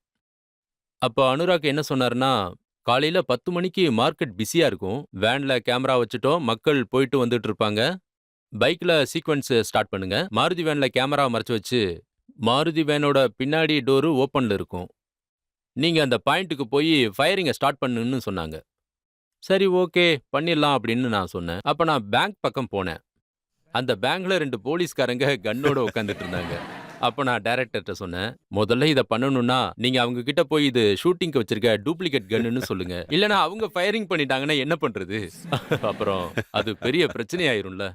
[SPEAKER 3] அப்ப அனுராக் என்ன சொன்னாருன்னா, காலையில 10 மணிக்கு மார்க்கெட் பிஸியா இருக்கும். வேன்ல கேமரா வச்சுட்டோம். மக்கள் போயிட்டு வந்துட்டு இருப்பாங்க. பைக்ல சீக்வென்ஸ் ஸ்டார்ட் பண்ணுங்க. மாருதி வேன்ல கேமராவை மறைச்சு வச்சு, மாருதி வேனோட பின்னாடி டோரு ஓப்பன்ல இருக்கும். நீங்க அந்த பாயிண்ட்டுக்கு போய் ஃபயரிங்க ஸ்டார்ட் பண்ணுன்னு சொன்னாங்க. சரி ஓகே பண்ணிடலாம் அப்படின்னு நான் சொன்னேன். அப்ப நான் பேங்க் பக்கம் போனேன். அந்த பேங்க்ல 2 போலீஸ்காரங்க கன்னோட உட்காந்துட்டு இருந்தாங்க. அப்ப நான் டைரக்டர்ட்ட சொன்னேன், முதல்ல இத பண்ணணும்னா நீங்க அவங்க கிட்ட போய் இது ஷூட்டிங்க்கு வச்சிருக்க டூப்ளிகேட் கன்னுன்னு சொல்லுங்க. இல்லனா அவங்க ஃபயரிங் பண்ணிட்டாங்கன்னா என்ன பண்றது? அப்புறம் அது பெரிய பிரச்சனை ஆயிரும்ல.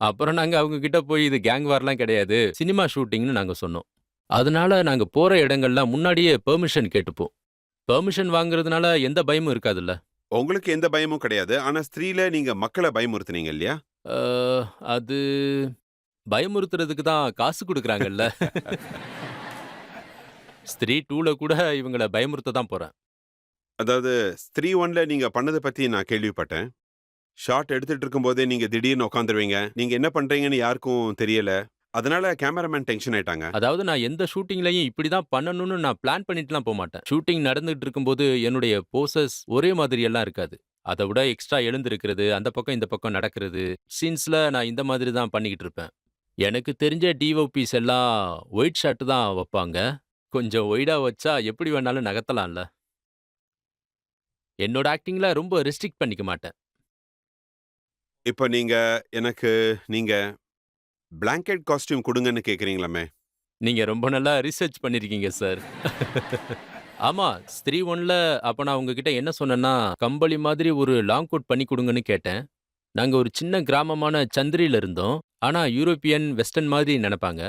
[SPEAKER 3] அப்புறம் நாங்க அவங்க கிட்ட போய் இது கேங் வார்லாம் கிடையாது, சினிமா ஷூட்டிங்னு நாங்க சொன்னோம். அதனால நாங்க போற இடங்கள்லாம் முன்னாடியே பெர்மிஷன் கேட்டுப்போம். பெர்மிஷன் வாங்குறதுனால எந்த பயமும் இருக்காதுல்ல.
[SPEAKER 1] உங்களுக்கு எந்த பயமும் கிடையாது. ஆனா ஸ்திரீல நீங்க மக்களை பயமுறுத்துனீங்க இல்லையா?
[SPEAKER 3] அது பயமுறுத்துறதுக்கு தான் காசு குடுக்குறாங்கல்ல. ஸ்திரீ 2ல கூட இவங்கள பயமுறுத்த தான் போறேன்.
[SPEAKER 1] அதாவது ஸ்திரீ 1ல நீங்க பண்ணதை பத்தி நான் கேள்விப்பட்டேன். ஷாட் எடுத்துட்டு இருக்கும்போதே நீங்க திடீர்னு உட்காந்துருவீங்க. நீங்க என்ன பண்றீங்கன்னு யாருக்கும் தெரியல. அதனால கேமராமேன் டென்ஷன் ஆயிட்டாங்க.
[SPEAKER 3] அதாவது நான் எந்த ஷூட்டிங்லயும் இப்படிதான் பண்ணணும்னு நான் பிளான் பண்ணிட்டுலாம் போமாட்டேன். ஷூட்டிங் நடந்துட்டு இருக்கும்போது என்னுடைய போசஸ் ஒரே மாதிரி எல்லாம் இருக்காது. அதை விட எக்ஸ்ட்ரா எழுந்திருக்கிறது, அந்த பக்கம் இந்த பக்கம் நடக்கிறது, சீன்ஸ்ல நான் இந்த மாதிரி தான் பண்ணிக்கிட்டு இருப்பேன். எனக்கு தெரிஞ்ச டிஓபிஸ் எல்லாம் ஒயிட் ஷாட் தான் வைப்பாங்க. கொஞ்சம் ஒய்டா வச்சா எப்படி வேணாலும் நகர்த்தலாம்ல. என்னோட ஆக்டிங்ல ரொம்ப ரெஸ்ட்ரிக்ட் பண்ணிக்க மாட்டேன்.
[SPEAKER 1] இப்ப நீங்க பிளாங்கெட் காஸ்டியூம் கொடுங்கன்னு கேக்குறீங்களாமே.
[SPEAKER 3] நீங்க ரொம்ப நல்லா ரிசர்ச் பண்ணிருக்கீங்க சார். ஆமா, ஸ்திரீ 1ல அப்ப நான் உங்ககிட்ட என்ன சொன்னேன்னா, கம்பளி மாதிரி ஒரு லாங் கோட் பண்ணி கொடுங்கன்னு கேட்டேன். நாங்க ஒரு சின்ன கிராமமான சந்திரியில இருந்தோம். ஆனா யூரோப்பியன் வெஸ்டர்ன் மாதிரி நினைப்பாங்க.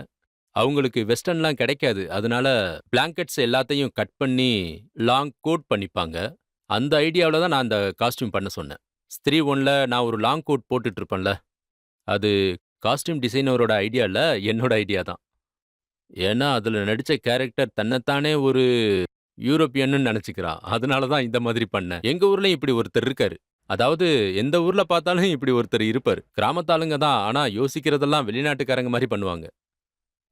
[SPEAKER 3] அவங்களுக்கு வெஸ்டர்ன்லாம் கிடைக்காது. அதனால பிளாங்கெட்ஸ் எல்லாத்தையும் கட் பண்ணி லாங் கோட் பண்ணிப்பாங்க. அந்த ஐடியாவுல தான் நான் அந்த காஸ்டியூம் பண்ண சொன்னேன். ஸ்திரீ 1ல நான் ஒரு லாங் கோட் போட்டுட்டு இருப்பேன்ல, அது காஸ்டியூம் டிசைனரோட ஐடியா இல்ல, என்னோட ஐடியா தான். ஏன்னா அதுல நடிச்ச கேரக்டர் தன்னைத்தானே ஒரு யூரோப்பியன்னு நினைச்சுக்கிறான். அதனால தான் இந்த மாதிரி பண்ணேன். எங்க ஊர்லயும் இப்படி ஒருத்தர் இருக்காரு. அதாவது எந்த ஊர்ல பார்த்தாலும் இப்படி ஒருத்தர் இருப்பாரு. கிராமத்தாளுங்க தான், ஆனா யோசிக்கிறதெல்லாம் வெளிநாட்டுக்காரங்க மாதிரி பண்ணுவாங்க.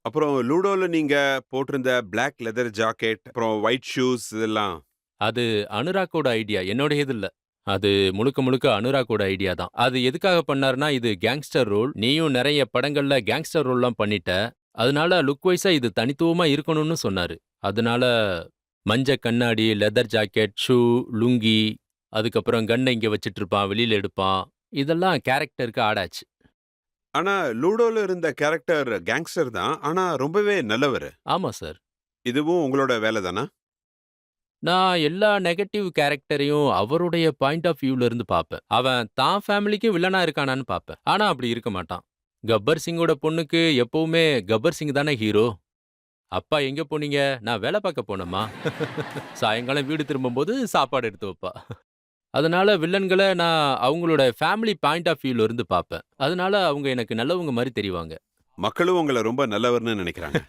[SPEAKER 1] அப்புறம் லூடோல நீங்க போட்டிருந்த பிளாக் லெதர் ஜாக்கெட், அப்புறம் ஒயிட் ஷூஸ் இதெல்லாம்
[SPEAKER 3] அது அனுராக்கோட ஐடியா, என்னோடயது இல்ல. அது முழுக்க முழுக்க அனுராக்கோட ஐடியா தான். அது எதுக்காக பண்ணாருன்னா, இது கேங்ஸ்டர் ரோல். நீயும் நிறைய படங்கள்ல கேங்ஸ்டர் ரோல்லாம் பண்ணிட்ட. அதனால லுக் வைஸா இது தனித்துவமா இருக்கணும்னு சொன்னாரு. அதனால மஞ்ச கண்ணாடி, லெதர் ஜாக்கெட், ஷூ, லுங்கி, அதுக்கப்புறம் கன்னை இங்க வச்சிட்டு இருப்பான், வெளியில எடுப்பான். இதெல்லாம் கேரக்டருக்கு ஆடாச்சு.
[SPEAKER 1] ஆனா லூடோல இருந்த கேரக்டர் கேங்ஸ்டர் தான். ஆனா ரொம்பவே நல்லவர்.
[SPEAKER 3] ஆமா சார்.
[SPEAKER 1] இதுவும் உங்களோட வேலை தானா?
[SPEAKER 3] நான் எல்லா நெகட்டிவ் கேரக்டரையும் அவருடைய பாயிண்ட் ஆஃப் வியூல இருந்து பார்ப்பேன். அவன் தான் ஃபேமிலிக்கும் வில்லனா இருக்கானான்னு பார்ப்பேன். ஆனா அப்படி இருக்க மாட்டான். கப்பர் சிங்கோட பொண்ணுக்கு எப்பவுமே கப்பர் சிங் தானே ஹீரோ. அப்பா எங்க போனீங்க? நான் வேலை பார்க்க போனேம்மா. சாயங்காலம் வீடு திரும்பும்போது சாப்பாடு எடுத்து வைப்பா. அதனால வில்லன்களை நான் அவங்களோட ஃபேமிலி பாயிண்ட் ஆஃப் வியூல இருந்து பார்ப்பேன். அதனால அவங்க எனக்கு நல்லவங்க மாதிரி தெரிவாங்க.
[SPEAKER 1] மக்களும் உங்களை ரொம்ப நல்லவர்னு நினைக்கிறாங்க.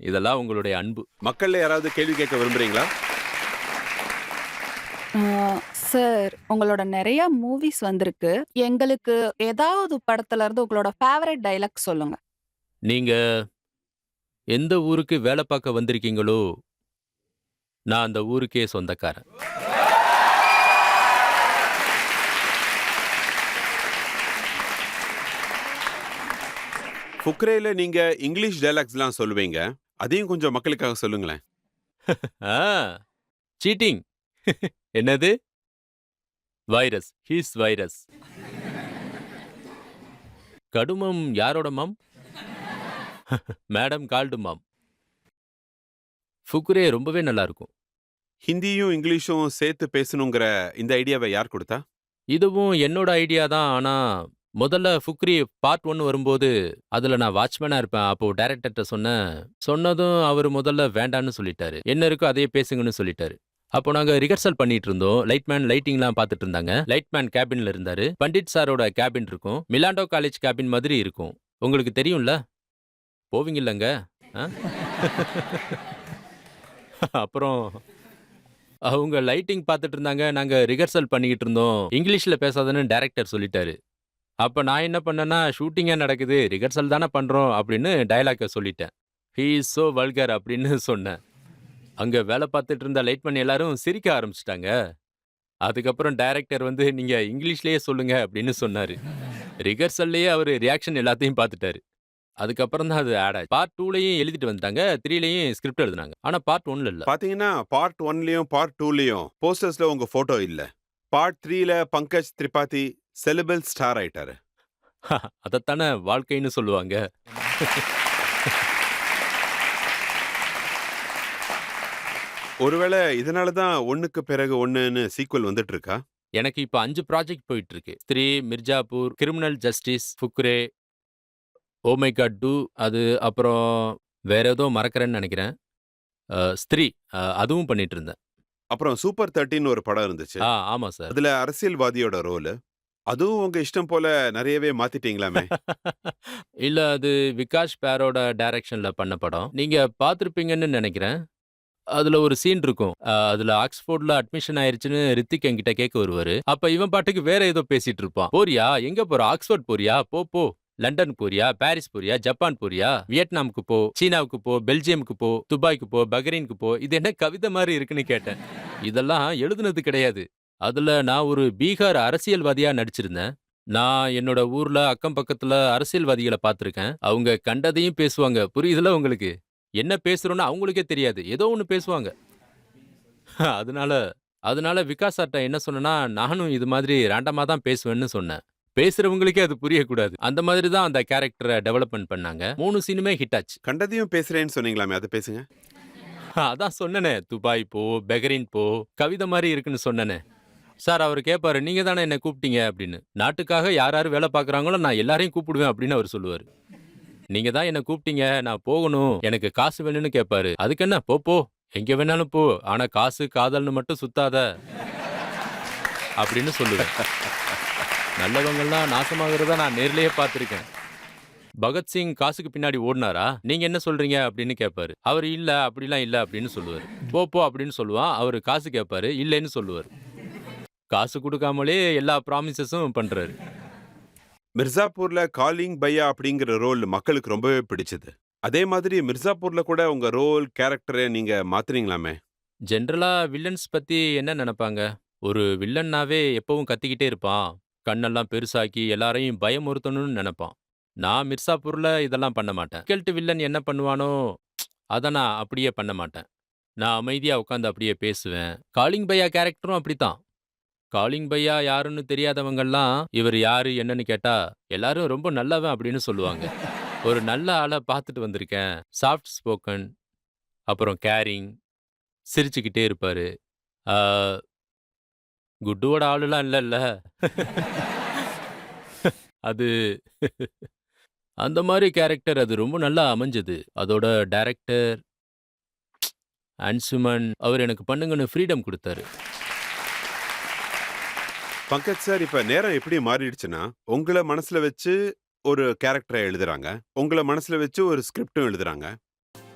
[SPEAKER 3] இதெல்லாம் உங்களுடைய அன்பு.
[SPEAKER 1] மக்கள்ல யாராவது கேள்வி கேட்க விரும்புறீங்களா?
[SPEAKER 4] சார், உங்களோட நிறைய மூவிஸ் வந்திருக்கு. எங்களுக்கு ஏதாவது படத்துல இருந்து உங்களோட ஃபேவரட் டைலாக் சொல்லுங்க.
[SPEAKER 3] நீங்க எந்த ஊருக்கு வேலை பார்க்க வந்திருக்கீங்களோ, நான் அந்த ஊருக்கே சொந்தக்காரன்.
[SPEAKER 1] ஃபுக்ரேல நீங்க இங்கிலீஷ் டைலாக்ஸ்லாம் சொல்லுவீங்க, அதையும் கொஞ்சம் மக்களுக்காக சொல்லுங்களேன்.
[SPEAKER 3] Ah cheating. என்னது? Virus, he's virus. கடுமம் யாரோட mom? Madam called mom. Fukrey ரொம்பவே நல்லா இருக்கும்.
[SPEAKER 1] ஹிந்தியும் இங்கிலீஷும் சேர்த்து பேசணுங்கிற இந்த ஐடியாவை யார் கொடுத்தா?
[SPEAKER 3] இதுவும் என்னோட ஐடியா தான். ஆனா முதல்ல ஃபுக்ரி பார்ட் 1 வரும்போது அதுல நான் வாட்ச்மேனா இருப்பேன். அப்போ டைரக்டர்கிட்ட சொன்னதும் அவர் முதல்ல வேண்டான்னு சொல்லிட்டாரு. என்ன இருக்கோ அதையே பேசுங்கன்னு சொல்லிட்டாரு. அப்போ நாங்க ரிஹர்சல் பண்ணிட்டு இருந்தோம். லைட்மேன் லைட்டிங்லாம் பார்த்துட்டு இருந்தாங்க. லைட்மேன் கேபின்ல இருந்தாரு. பண்டிட் சாரோட கேபின் இருக்கும். மிலாண்டோ காலேஜ் கேபின் மாதிரி இருக்கும். உங்களுக்கு தெரியும்ல? போவீங்கல்லங்க? ஆ? அப்புறம் அவங்க லைட்டிங் பார்த்துட்டு இருந்தாங்க. நாங்க ரிஹர்சல் பண்ணிக்கிட்டு இருந்தோம். இங்கிலீஷ்ல பேசாதன்னு டைரக்டர் சொல்லிட்டாரு. அப்ப நான் என்ன பண்ணேன்னா, ஷூட்டிங்கா நடக்குது, ரிஹர்சல் தானே பண்றோம் அப்படின்னு டயலாக்க சொல்லிட்டேன். ஹி இஸ் சோ வல்கர் அப்படின்னு சொன்னேன். அங்க வேலை பார்த்துட்டு இருந்த லைட்மேன் எல்லாரும் சிரிக்க ஆரம்பிச்சிட்டாங்க. அதுக்கப்புறம் டைரக்டர் வந்து நீங்க இங்கிலீஷ்லயே சொல்லுங்க அப்படின்னு சொன்னாரு. ரிஹர்சல்லையே அவரு ரியாக்ஷன் எல்லாத்தையும் பார்த்துட்டாரு. அதுக்கப்புறம் தான் அது ஆட் ஆச்சு. பார்ட் 2லயும் எழுதிட்டு வந்துட்டாங்க. 3லயும் ஸ்கிரிப்ட் எழுதுனாங்க. ஆனா பார்ட் 1ல இல்ல.
[SPEAKER 1] பாத்தீங்கன்னா பார்ட் 1லயும் பார்ட் 2லயும் போஸ்டர்ஸ்ல உங்க போட்டோ இல்ல. பார்ட் 3ல பங்கஜ் திரிபாதி செலிபிள் ஸ்டார் ஆயிட்டாரு.
[SPEAKER 3] அதத்தானே வாழ்க்கைன்னு சொல்லுவாங்க.
[SPEAKER 1] ஒருவேளை இதனால தான் ஒண்ணுக்கு பிறகு ஒண்ணுன்னு சீக்வல் வந்துட்டு இருக்கா?
[SPEAKER 3] எனக்கு இப்ப 5 ப்ராஜெக்ட் போயிட்டு இருக்கு. Stree, Mirzapur, criminal justice, Fukrey, oh my God 2, அது அப்புறம் வேற ஏதோ மறக்கறேன்னு நினைக்கிறேன். ஸ்திரீ, அதுவும் பண்ணிட்டு இருந்தேன்.
[SPEAKER 1] அப்புறம் சூப்பர் 13 ஒரு படம் இருந்துச்சு.
[SPEAKER 3] ஆமா சார்.
[SPEAKER 1] அதுல அரசியல்வாதியோட ரோல். அதுவும் உங்க இஷ்டம் போல நிறையவே மாத்திட்டீங்களாமே.
[SPEAKER 3] இல்ல, அது விகாஷ் பேரோட டைரக்ஷன்ல பண்ண படம். நீங்க பார்த்திருப்பீங்கன்னு நினைக்கிறேன். அதுல ஒரு சீன் இருக்கும். அதுல ஆக்ஸ்போர்ட்ல அட்மிஷன் ஆயிருச்சுன்னு ரித்திக் என்கிட்ட கேட்க வருவாரு. அப்ப இவன் பாட்டுக்கு வேற ஏதோ பேசிட்டு இருப்பான். போறியா? எங்க போற? ஆக்ஸ்போர்ட் போறியா? போ போ. லண்டன் போறியா? பாரிஸ் போறியா? ஜப்பான் போறியா? வியட்நாமுக்கு போ, சீனாவுக்கு போ, பெல்ஜியமுக்கு போ, துபாய்க்கு போ, பஹ்ரைனுக்கு போ. இது என்ன கவிதை மாதிரி இருக்குன்னு கேட்டேன். இதெல்லாம் எழுதுனது கிடையாது. அதுல நான் ஒரு பீகார் அரசியல்வாதியா நடிச்சிருந்தேன். நான் என்னோட ஊர்ல அக்கம் பக்கத்துல அரசியல்வாதிகளை பார்த்திருக்கேன். அவங்க கண்டதையும் பேசுவாங்க. புரியுதுல உங்களுக்கு? என்ன பேசுறோம்னு அவங்களுக்கே தெரியாது. ஏதோ ஒண்ணு பேசுவாங்க. அதனால விகாஸ் சார்ட்ட என்ன சொன்னேன்னா, நானும் இது மாதிரி ரேண்டமா தான் பேசுவேன்னு சொன்னேன். பேசுறவங்களுக்கே அது புரியக்கூடாது. அந்த மாதிரி தான் அந்த கேரக்டரை டெவலப்மெண்ட் பண்ணாங்க. 3 சீனுமே ஹிட் ஆச்சு.
[SPEAKER 1] கண்டதையும் பேசுறேன்னு சொன்னீங்களாமே, அதை பேசுங்க.
[SPEAKER 3] அதான் சொன்னனே, துபாய் போ, பஹ்ரைன் போ, கவிதை மாதிரி இருக்குன்னு சொன்னனே. சார் அவர் கேட்பாரு, நீங்க தானே என்ன கூப்பிட்டீங்க அப்படின்னு. நாட்டுக்காக யார் யார் வேலை பார்க்குறாங்களோ நான் எல்லாரையும் கூப்பிடுவேன் அப்படின்னு அவர் சொல்லுவார். நீங்க தான் என்ன கூப்பிட்டீங்க, நான் போகணும், எனக்கு காசு வேணும்னு கேட்பாரு. அதுக்கு என்ன, போ போ, எங்க வேணாலும் போ, ஆனா காசு காதல்னு மட்டும் சுத்தாத அப்படின்னு சொல்லுவேன். நல்லவங்கள்லாம் நாசமாகிறத நான் நேர்லயே பார்த்திருக்கேன். பகத்சிங் காசுக்கு பின்னாடி ஓடினாரா? நீங்க என்ன சொல்றீங்க அப்படின்னு கேட்பாரு. அவர் இல்ல, அப்படிலாம் இல்ல அப்படின்னு சொல்லுவாரு. போ போ அப்படின்னு சொல்லுவான். அவரு காசு கேட்பாரு, இல்லைன்னு சொல்லுவாரு. காசு கொடுக்காமலே எல்லா ப்ராமிசஸும் பண்றாரு.
[SPEAKER 1] மிர்சாப்பூர்ல காலிங் பையா அப்படிங்கிற ரோல் மக்களுக்கு ரொம்பவே பிடிச்சது. அதே மாதிரி மிர்சாப்பூர்ல கூட உங்க ரோல் கேரக்டரை நீங்க மாத்துறீங்களாமே.
[SPEAKER 3] ஜென்ரலா வில்லன்ஸ் பத்தி என்ன நினைப்பாங்க? ஒரு வில்லன்னாவே எப்பவும் கத்திக்கிட்டே இருப்பான். கண்ணெல்லாம் பெருசாக்கி எல்லாரையும் பயமுறுத்தணும்னு நினைப்பான். நான் மிர்சாப்பூர்ல இதெல்லாம் பண்ண மாட்டேன். டிஃபிகல்ட் வில்லன் என்ன பண்ணுவானோ அதை நான் அப்படியே பண்ண மாட்டேன். நான் அமைதியா உட்காந்து அப்படியே பேசுவேன். காலிங் பையா கேரக்டரும் அப்படித்தான். காலிங் பையா யாருன்னு தெரியாதவங்கெல்லாம் இவர் யாரு என்னன்னு கேட்டா எல்லாரும் ரொம்ப நல்லவன் அப்படின்னு சொல்லுவாங்க. ஒரு நல்ல ஆளை பார்த்துட்டு வந்திருக்கேன். சாஃப்ட் ஸ்போக்கன், அப்புறம் கேரிங், சிரிச்சுக்கிட்டே இருப்பாரு. ஆ, குட்டுவோட ஆளுலாம் இல்லைல்ல. அது அந்த மாதிரி கேரக்டர் அது ரொம்ப நல்லா அமைஞ்சது. அதோட டைரக்டர் அன்சுமன் அவர் எனக்கு பண்ணுங்கன்னு ஃப்ரீடம் கொடுத்தாரு.
[SPEAKER 1] பங்கஜ் சார், இப்ப நேரம் எப்படி மாறிடுச்சுன்னா, உங்களை மனசுல வச்சு ஒரு கேரக்டரை எழுதுறாங்க, உங்களை மனசுல வச்சு ஒரு ஸ்கிரிப்டும் எழுதுறாங்க.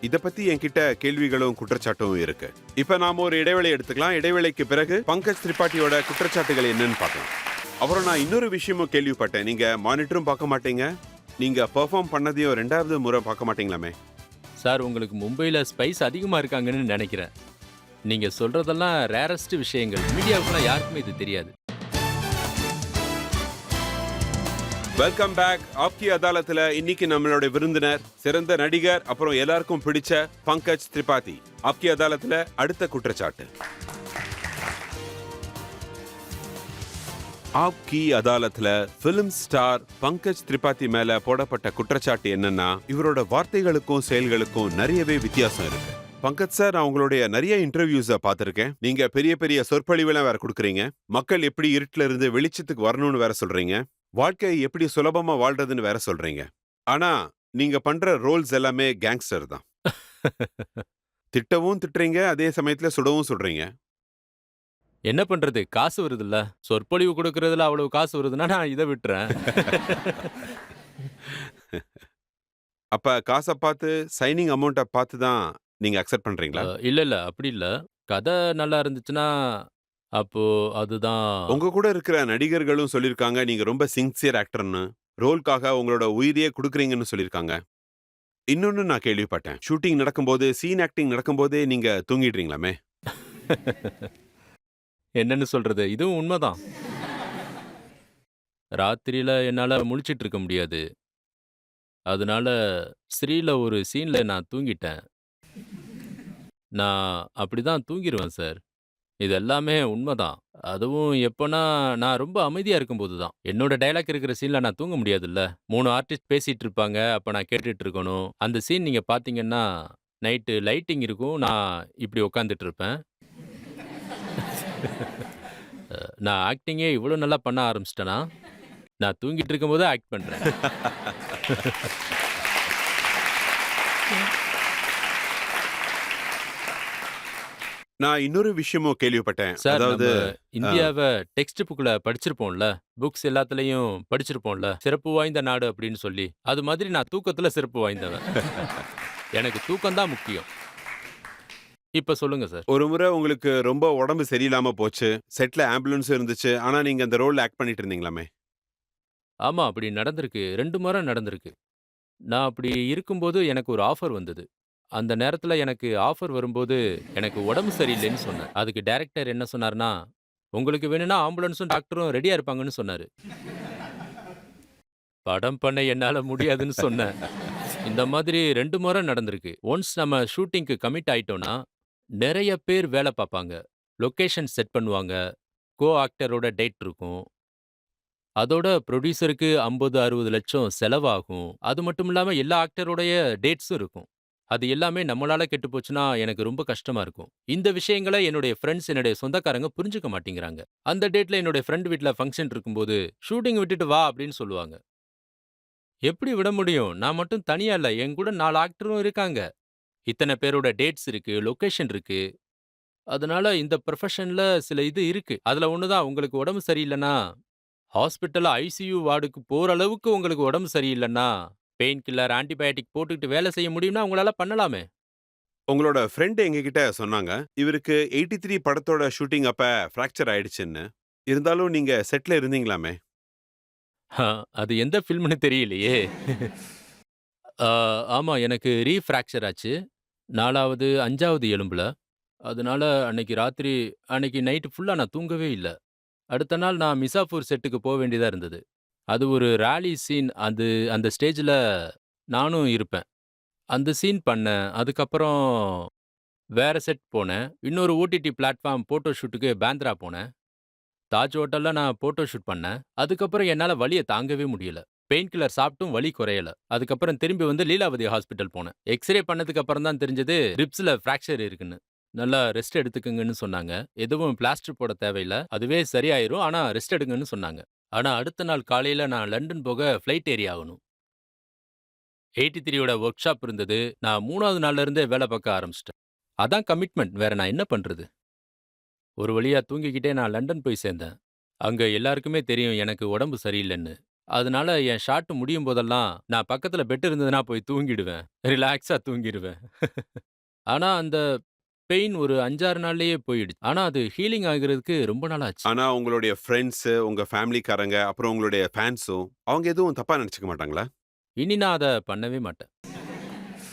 [SPEAKER 1] இத பத்தி என்கிட்ட கேள்விகளும் குற்றச்சாட்டும் இருக்கு. இப்ப நாம ஒரு இடைவேளை எடுத்துக்கலாம். இடைவேளைக்கு பிறகு பங்கஜ் திரிபாட்டியோட குற்றச்சாட்டுகள் என்னன்னு பார்க்கலாம். அப்புறம் நான் இன்னொரு விஷயமும் கேள்விப்பட்டேன். நீங்க மானிட்டரும் பார்க்க மாட்டீங்க, நீங்க பெர்ஃபார்ம் பண்ணதையும் 2வது முறை பார்க்க மாட்டீங்களாமே.
[SPEAKER 3] சார், உங்களுக்கு மும்பையில் ஸ்பைஸ் அதிகமாக இருக்காங்கன்னு நினைக்கிறேன். நீங்க சொல்றதெல்லாம் ரேரஸ்ட் விஷயங்கள். மீடியாவுக்குலாம் யாருக்குமே இது தெரியாது.
[SPEAKER 1] Welcome back. ஆப்கி அதாலத்துல இன்னைக்கு நம்மளோட விருந்தினர் சிறந்த நடிகர், அப்புறம் எல்லாருக்கும் பிடிச்ச பங்கஜ் திரிபாதி. ஆப்கி அதாலத்துல அடுத்த குற்றச்சாட்டு. ஆப்கி அதாலத்துல பிலிம் ஸ்டார் பங்கஜ் திரிபாதி மேல போடப்பட்ட குற்றச்சாட்டு என்னன்னா, இவரோட வார்த்தைகளுக்கும் செயல்களுக்கும் நிறையவே வித்தியாசம் இருக்கு. பங்கஜ் சார், நான் உங்களுடைய நிறைய இன்டர்வியூஸ பார்த்திருக்கேன். நீங்க பெரிய பெரிய சொற்பொழிவுலாம் வேற கொடுக்குறீங்க. மக்கள் எப்படி இருட்டுல இருந்து வெளிச்சத்துக்கு வரணும்னு வேற சொல்றீங்க. வாழ்க்கையை எப்படி சுலபமா வாழ்றதுன்னு வேற சொல்றீங்க. ஆனா நீங்க பண்ற ரோல்ஸ் எல்லாமே கேங்ஸ்டர் தான். திட்டவும் திட்டுறீங்க, அதே சமயத்துல சுடவும் சொல்றீங்க.
[SPEAKER 3] என்ன பண்றது? காசு வருதுல்ல. சொற்பொழிவு கொடுக்கறதுல அவ்வளவு காசு வருதுன்னா நான் இதை விட்டுறேன்.
[SPEAKER 1] அப்ப காசை பார்த்து, சைனிங் அமௌண்ட்டை பார்த்து தான் நீங்க அக்செப்ட் பண்றீங்களா?
[SPEAKER 3] இல்ல இல்ல, அப்படி இல்ல. கதை நல்லா இருந்துச்சுன்னா அப்போ அதுதான்.
[SPEAKER 1] உங்க கூட இருக்கிற நடிகர்களும் சொல்லியிருக்காங்க, நீங்க ரொம்ப சின்சியர் ஆக்டர்னு, ரோல்காக உங்களோட உயிரையே கொடுக்குறீங்கன்னு சொல்லியிருக்காங்க. இன்னொன்னு நான் கேள்விப்பட்டேன், ஷூட்டிங் நடக்கும்போது, சீன் ஆக்டிங் நடக்கும்போதே நீங்க தூங்கிடுறீங்களாமே.
[SPEAKER 3] என்னன்னு சொல்றது? இதுவும் உண்மைதான். ராத்திரியில என்னால முழிச்சிட்டு இருக்க முடியாது. அதனால ஸ்ரீல ஒரு சீன்ல நான் தூங்கிட்டேன். நான் அப்படிதான் தூங்கிருவேன் சார். இது எல்லாமே உண்மைதான். அதுவும் எப்போனா, நான் ரொம்ப அமைதியா இருக்கும்போது தான். என்னோட டயலாக் இருக்கிற சீன்ல நான் தூங்க முடியாதுல்ல. 3 ஆர்டிஸ்ட் பேசிட்டு இருப்பாங்க. அப்ப நான் கேட்டுட்டு இருக்கணும். அந்த சீன் நீங்க பார்த்தீங்கன்னா, நைட்டு லைட்டிங் இருக்கும். நான் இப்படி உட்காந்துட்டு இருப்பேன். நான் ஆக்டிங்கே இவ்வளோ நல்லா பண்ண ஆரம்பிச்சிட்டேனா, நான் தூங்கிட்டு இருக்கும்போது ஆக்ட் பண்றேன்.
[SPEAKER 1] நான் இன்னொரு விஷயமும் கேள்விப்பட்டேன்.
[SPEAKER 3] சார்,
[SPEAKER 1] அதாவது
[SPEAKER 3] நம்ம இந்தியாவ டெக்ஸ்ட் புக்ல படிச்சிருப்போம்ல. புக்ஸ் எல்லாத்துலயும் படிச்சிருப்போம்ல. சிறப்பு வாய்ந்த நாடு அப்படின்னு சொல்லி. அது மாதிரி நான் தூக்கத்துல சிறப்பு வாய்ந்தவன். எனக்கு தூக்கம் தான் முக்கியம். இப்ப சொல்லுங்க சார்.
[SPEAKER 1] ஒரு முறை உங்களுக்கு ரொம்ப உடம்பு சரியில்லாம போச்சு, செட்ல ஆம்புலன்ஸ் இருந்துச்சு, ஆனா நீங்க அந்த ரோல்ல ஆக்ட் பண்ணிட்டு இருந்தீங்களாமே.
[SPEAKER 3] ஆமா, அப்படி நடந்திருக்கு. 2 முறை நடந்திருக்கு. நான் அப்படி இருக்கும்போது எனக்கு ஒரு ஆஃபர் வந்தது. அந்த நேரத்துல எனக்கு ஆஃபர் வரும்போது எனக்கு உடம்பு சரியில்லைன்னு சொன்னேன். அதுக்கு டைரக்டர் என்ன சொன்னார்னா, உங்களுக்கு வேணும்னா ஆம்புலன்ஸும் டாக்டரும் ரெடியா இருப்பாங்கன்னு சொன்னாரு. படம் பண்ண என்னால முடியாதுன்னு சொன்னேன். இந்த மாதிரி 2 முறை நடந்திருக்கு. ஒன்ஸ் நம்ம ஷூட்டிங்க்கு கமிட் ஆயிட்டோம்னா, நெறைய பேர் வேல பார்ப்பாங்க. லொகேஷன் செட் பண்ணுவாங்க. கோ ஆக்டரோட டேட் இருக்கும். அதோட புரொடியூசருக்கு 50, 60 லட்சம் செலவாகும். அது மட்டும் இல்லாம எல்லா ஆக்டரோடைய டேட்ஸும் இருக்கும். அது எல்லாமே நம்மளால கெட்டு போச்சுன்னா எனக்கு ரொம்ப கஷ்டமா இருக்கும். இந்த விஷயங்கள என்னுடைய ஃபிரெண்ட்ஸ், என்னுடைய சொந்தக்காரங்க புரிஞ்சுக்க மாட்டேங்கிறாங்க. அந்த டேட்ல என்னுடைய ஃபிரெண்ட் வீட்ல ஃபங்ஷன் இருக்கும்போது, "ஷூட்டிங் விட்டுட்டு வா" அப்படின்னு சொல்லுவாங்க. எப்படி விட முடியும்? நான் மட்டும் தனியா இல்ல. என் கூட 4 ஆக்டரும் இருக்காங்க. இத்தன பேரோட டேட்ஸ் இருக்கு, லொகேஷன் இருக்கு. அதனால இந்த ப்ரொஃபஷன்ல சில இது இருக்கு. அதுல ஒண்ணு தான், உங்களுக்கு உடம்பு சரியில்லன்னா, ஹாஸ்பிட்டல்ல ஐசியூ வார்டுக்கு போற அளவுக்கு உங்களுக்கு உடம்பு சரியில்லன்னா, பெயின் கில்லர், ஆன்டிபயோட்டிக் போட்டுக்கிட்டு வேலை செய்ய முடியும்னா உங்களால பண்ணலாமே.
[SPEAKER 1] உங்களோட ஃப்ரெண்ட் எங்ககிட்ட சொன்னாங்க, இவருக்கு 83 படத்தோட ஷூட்டிங் அப்ப ஃப்ராக்சர் ஆயிடுச்சுன்னு. இருந்தாலும் நீங்க செட்ல இருந்தீங்களாமே.
[SPEAKER 3] ஹ, அது எந்த ஃபில்ம்னு தெரியலையே. ஆ, ஆமா, எனக்கு ரீஃப்ராக்சர் ஆச்சு. 4வது, 5வது எலும்புல. அதனால அன்னைக்கு நைட் ஃபுல்லா நான் தூங்கவே இல்ல. அடுத்த நாள் நான் மிர்சாப்பூர் செட்டுக்கு வேண்டியதா இருந்தது. அது ஒரு ராலி சீன். அந்த ஸ்டேஜ்ல நானும் இருப்பேன். அந்த சீன் பண்ணேன். அதுக்கப்புறம் வேற செட் போனேன். இன்னொரு ஓடிடி பிளாட்ஃபார்ம் போட்டோ ஷூட்டுக்கு பேந்திரா போனேன். தாஜ் ஹோட்டல்ல நான் போட்டோ ஷூட் பண்ணேன். அதுக்கப்புறம் என்னால வலிய தாங்கவே முடியல. பெயின் கில்லர் சாப்பிட்டும் வலி குறையல. அதுக்கப்புறம் திரும்பி வந்து லீலாவதி ஹாஸ்பிட்டல் போனேன். எக்ஸ்ரே பண்ணதுக்கு அப்புறம் தான் தெரிஞ்சது ரிப்ஸ்ல ஃப்ராக்சர் இருக்குன்னு. நல்லா ரெஸ்ட் எடுத்துக்கங்கன்னு சொன்னாங்க. எதுவும் பிளாஸ்டர் போட தேவையில்ல. அதுவே சரியாயிரும். ஆனா ரெஸ்ட் எடுங்கன்னு சொன்னாங்க. ஆனா அடுத்த நாள் காலையில நான் லண்டன் போக ஃப்ளைட் ஏறி ஆகணும். 83யோட ஒர்க் ஷாப் இருந்தது. நான் 3வது நாள்ல இருந்தே வேலை பார்க்க ஆரம்பிச்சிட்டேன். அதான் கமிட்மெண்ட். வேற நான் என்ன பண்றது? ஒரு வழியா தூங்கிக்கிட்டே நான் லண்டன் போய் சேர்ந்தேன். அங்க எல்லாருக்குமே தெரியும் எனக்கு உடம்பு சரியில்லன்னு. அதனால என் ஷாட் முடியும் போதெல்லாம் நான் பக்கத்துல பெட் இருந்ததுன்னா போய் தூங்கிடுவேன். ரிலாக்ஸா தூங்கிருவேன். ஆனா அந்த பெயின் ஒரு 5, 6 நாள்லயே போயிடுச்சு. ஆனா அது ஹீலிங் ஆகுறதுக்கு ரொம்ப நாள் ஆச்சு.
[SPEAKER 1] ஆனா உங்களுடைய ஃப்ரெண்ட்ஸ், உங்க ஃபேமிலிக்காரங்க, அப்புறம் உங்களுடைய ஃபேன்ஸும் அவங்க எதுவும் தப்பா நினைச்சுக்க மாட்டாங்களா?
[SPEAKER 3] இனி நான் அத பண்ணவே மாட்டேன்.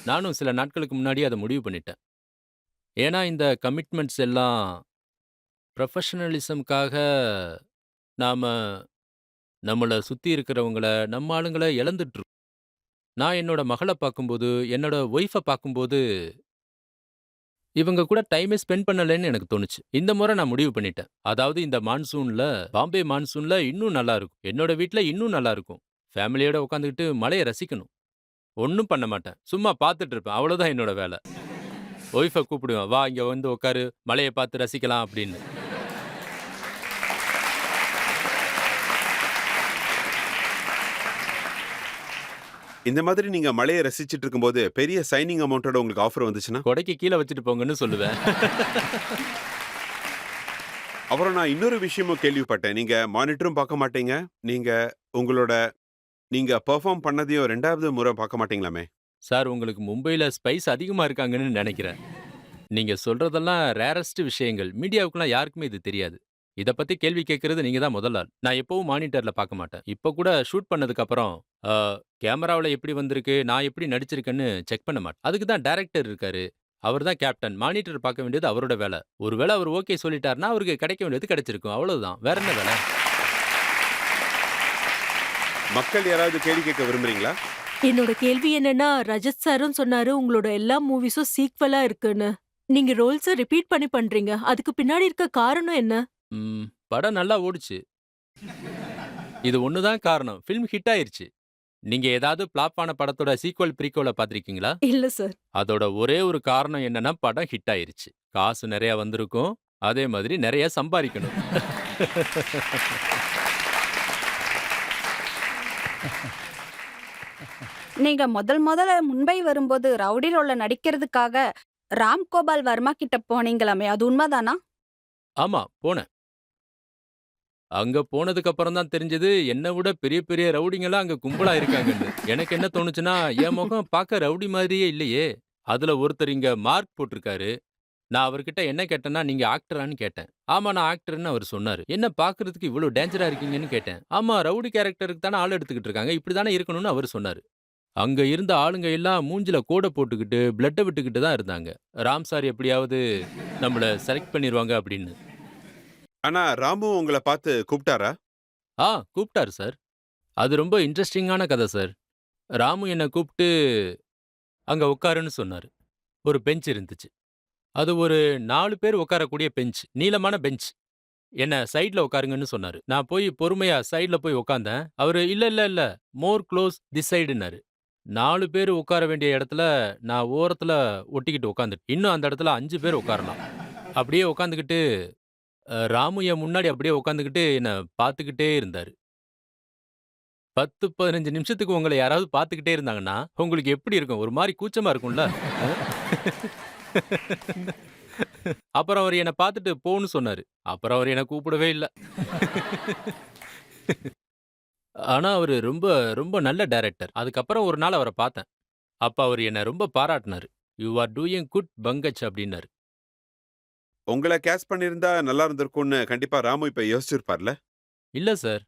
[SPEAKER 3] நானும் சில நாட்களுக்கு முன்னாடியே அத முடிவு பண்ணிட்டேன். ஏன்னா இந்த கமிட்மெண்ட்ஸ் எல்லாம் ப்ரொஃபஷனலிசம்க்காக நாம நம்மள சுத்தி இருக்கிறவங்கள, நம்ம ஆளுங்கள இழந்துட்டு இருக்கோம். நான் என்னோட மகள பார்க்கும்போது, என்னோட ஒய்ஃப பார்க்கும்போது, இவங்க கூட டைமே ஸ்பெண்ட் பண்ணலன்னு எனக்கு தோணுச்சு. இந்த முறை நான் முடிவு பண்ணிட்டேன். அதாவது இந்த மான்சூன்ல, பாம்பே மான்சூன்ல இன்னும் நல்லா இருக்கும். என்னோட வீட்ல இன்னும் நல்லா இருக்கும். ஃபேமிலியோட உட்காந்துக்கிட்டு மழைய ரசிக்கணும். ஒண்ணும் பண்ண மாட்டேன். சும்மா பார்த்துட்டு இருப்பேன். அவ்வளோதான் என்னோட வேல. ஒய்ஃப கூப்பிடுவேன். "வா இங்க வந்து உட்காரு. மழைய பார்த்து ரசிக்கலாம்" அப்படின்னு.
[SPEAKER 1] இந்த மாதிரி நீங்க மழையை ரசிச்சிட்டு இருக்கும்போது பெரிய சைனிங் அமௌண்ட்டோட உங்களுக்கு ஆஃபர் வந்துச்சுன்னா
[SPEAKER 3] கொடைக்கு கீழ வச்சுட்டு போங்கன்னு சொல்லுவேன்.
[SPEAKER 1] அப்புறம் நான் இன்னொரு விஷயமும் கேள்விப்பட்டேன். நீங்க மானிட்டரும் பார்க்க மாட்டீங்க. நீங்க உங்களோட நீங்க பெர்ஃபார்ம் பண்ணதையும் 2வது முறை பார்க்க மாட்டீங்களாமே?
[SPEAKER 3] சார் உங்களுக்கு மும்பைல ஸ்பைஸ் அதிகமா இருக்காங்கன்னு நெனைக்கிறேன். நீங்க சொல்றதெல்லாம் ரேரஸ்ட் விஷயங்கள். மீடியாவுக்குலாம் யாருக்குமே இது தெரியாது. இத பத்தி கேள்வி கேட்கறது நீங்க தான் முதல் ஆள். நான் எப்பவும் மானிட்டர்ல பார்க்க மாட்டேன். இப்ப கூட ஷூட் பண்ணதுக்கு அப்புறம் ஆ, கேமராவுல எப்படி வந்திருக்கு, நான் எப்படி நடிச்சிருக்கேன்னு செக் பண்ண மாட்டேன். அதுக்கு தான் டைரக்டர் இருக்காரு. அவர் தான் கேப்டன். மானிட்டர் பார்க்க வேண்டியது அவரோட வேல. ஒருவேளை அவர் ஓகே சொல்லிட்டாருன்னா, அவருக்கு கிடைக்க வேண்டியது கிடைச்சிருக்கும். அவ்வளவுதான். வேற என்ன வேல?
[SPEAKER 1] மக்கள் யாராவது கேள்வி கேட்க விரும்புறீங்களா?
[SPEAKER 2] என்னோட கேள்வி என்னன்னா, ரஜத் சாரும் சொன்னாரு உங்களோட எல்லா மூவிஸும் சீக்வலா இருக்குன்னு. நீங்க ரோல்ஸ ரிப்பீட் பண்ணி பண்றீங்க. அதுக்கு பின்னாடி இருக்க காரணம் என்ன?
[SPEAKER 3] ம், படம் நல்லா ஓடுச்சு. இது ஒண்ணு தான் காரணம். ஃபில்ம் ஹிட் ஆயிருச்சு. நீங்க ஏதாவது ஃப்ளாப் ஆன படத்தோட சீக்வல், ப்ரீக்வல பார்த்திருக்கீங்களா?
[SPEAKER 2] இல்ல சார்.
[SPEAKER 3] அதோட ஒரே ஒரு காரணம் என்னன்னா, படம் ஹிட் ஆயிருச்சு. காசு நெறைய வந்திருக்கும். அதே மாதிரி நெறைய சம்பாரிக்கணும்.
[SPEAKER 4] நீங்க முதல்ல மும்பை வரும்போது ரவுடி ரோல்ல நடிக்கிறதுக்காக ராம் கோபால் வர்மா கிட்ட போனீங்களாமே, அது உண்மைதானா?
[SPEAKER 3] ஆமா, போனேன். அங்க போனதுக்கு அப்புறம் தான் தெரிஞ்சது, என்ன விட பெரிய பெரிய ரவுடிங்கலாம் அங்க கும்பலா இருக்காங்கன்னு. எனக்கு என்ன தோணுச்சுன்னா, என் முகம் பார்க்க ரவுடி மாதிரியே இல்லையே! அதுல ஒருத்தர் இங்க மார்க் போட்டிருக்காரு. நான் அவர்கிட்ட என்ன கேட்டேன்னா, "நீங்க ஆக்டரான்னு?" கேட்டேன். "ஆமா, நான் ஆக்டர்ன்னு" அவரு சொன்னாரு. "என்ன பார்க்கறதுக்கு இவ்ளோ டேஞ்சரா இருக்கீங்கன்னு?" கேட்டேன். "ஆமா, ரவுடி கேரக்டருக்கு தானே ஆள் எடுத்துக்கிட்டு இருக்காங்க. இப்படி தானே இருக்கணும்னு" அவரு சொன்னாரு. அங்க இருந்த ஆளுங்க எல்லாம் மூஞ்சில கோட போட்டுக்கிட்டு, பிளட்ட விட்டுக்கிட்டு தான் இருந்தாங்க. ராம் சார் எப்படியாவது நம்மள செலக்ட் பண்ணிருவாங்க அப்படின்னு.
[SPEAKER 1] ஆனா ராமு உங்கள பார்த்து கூப்பிட்டாரா?
[SPEAKER 3] கூப்பிட்டாரு சார். அது ரொம்ப இன்ட்ரஸ்டிங்கான கதை சார். ராமு என்ன கூப்பிட்டு அங்க உட்காருன்னு சொன்னாரு. ஒரு பெஞ்ச் இருந்துச்சு. அது ஒரு 4 பேர் உட்காரக்கூடிய பெஞ்ச். நீளமான பெஞ்ச். என்ன சைடுல உட்காருங்கன்னு சொன்னாரு. நான் போய் பொறுமையா சைடுல போய் உட்கார்ந்தேன். அவரு இல்ல, இல்ல, இல்ல. மோர் க்ளோஸ் திஸ் சைடுன்னாரு. 4 பேர் உட்கார வேண்டிய இடத்துல நான் ஓரத்துல ஒட்டிக்கிட்டு உட்காந்துட்டேன். இன்னும் அந்த இடத்துல 5 பேர் உட்காரலாம். அப்படியே உட்காந்துக்கிட்டு ராமு என் முன்னாடி அப்படியே உட்காந்துக்கிட்டு என்ன பார்த்துக்கிட்டே இருந்தாரு. 10, 15 நிமிஷத்துக்கு உங்கள யாராவது பார்த்துக்கிட்டே இருந்தாங்கன்னா, உங்களுக்கு எப்படி இருக்கும்? ஒரு மாரி கூச்சமா இருக்கும்ல? அ. அப்புறம் அவரு என்ன பார்த்துட்டு போன்னு சொன்னாரு. அப்புறம் அவரு என்ன கூப்பிடவே இல்ல. ஆனா அவரு ரொம்ப ரொம்ப நல்ல டைரக்டர். அதுக்கப்புறம் ஒரு நாள் அவர பார்த்தேன். அப்ப அவரு என்ன ரொம்ப பாராட்டுனாரு. "You are doing good Pankaj" அப்படின்னாரு.
[SPEAKER 1] உங்கள கேஸ்ட் பண்ணியிருந்தா நல்லா இருந்திருக்கும்னு கண்டிப்பா ராமு இப்ப யோசிச்சிருப்பார்ல?
[SPEAKER 3] இல்ல சார்.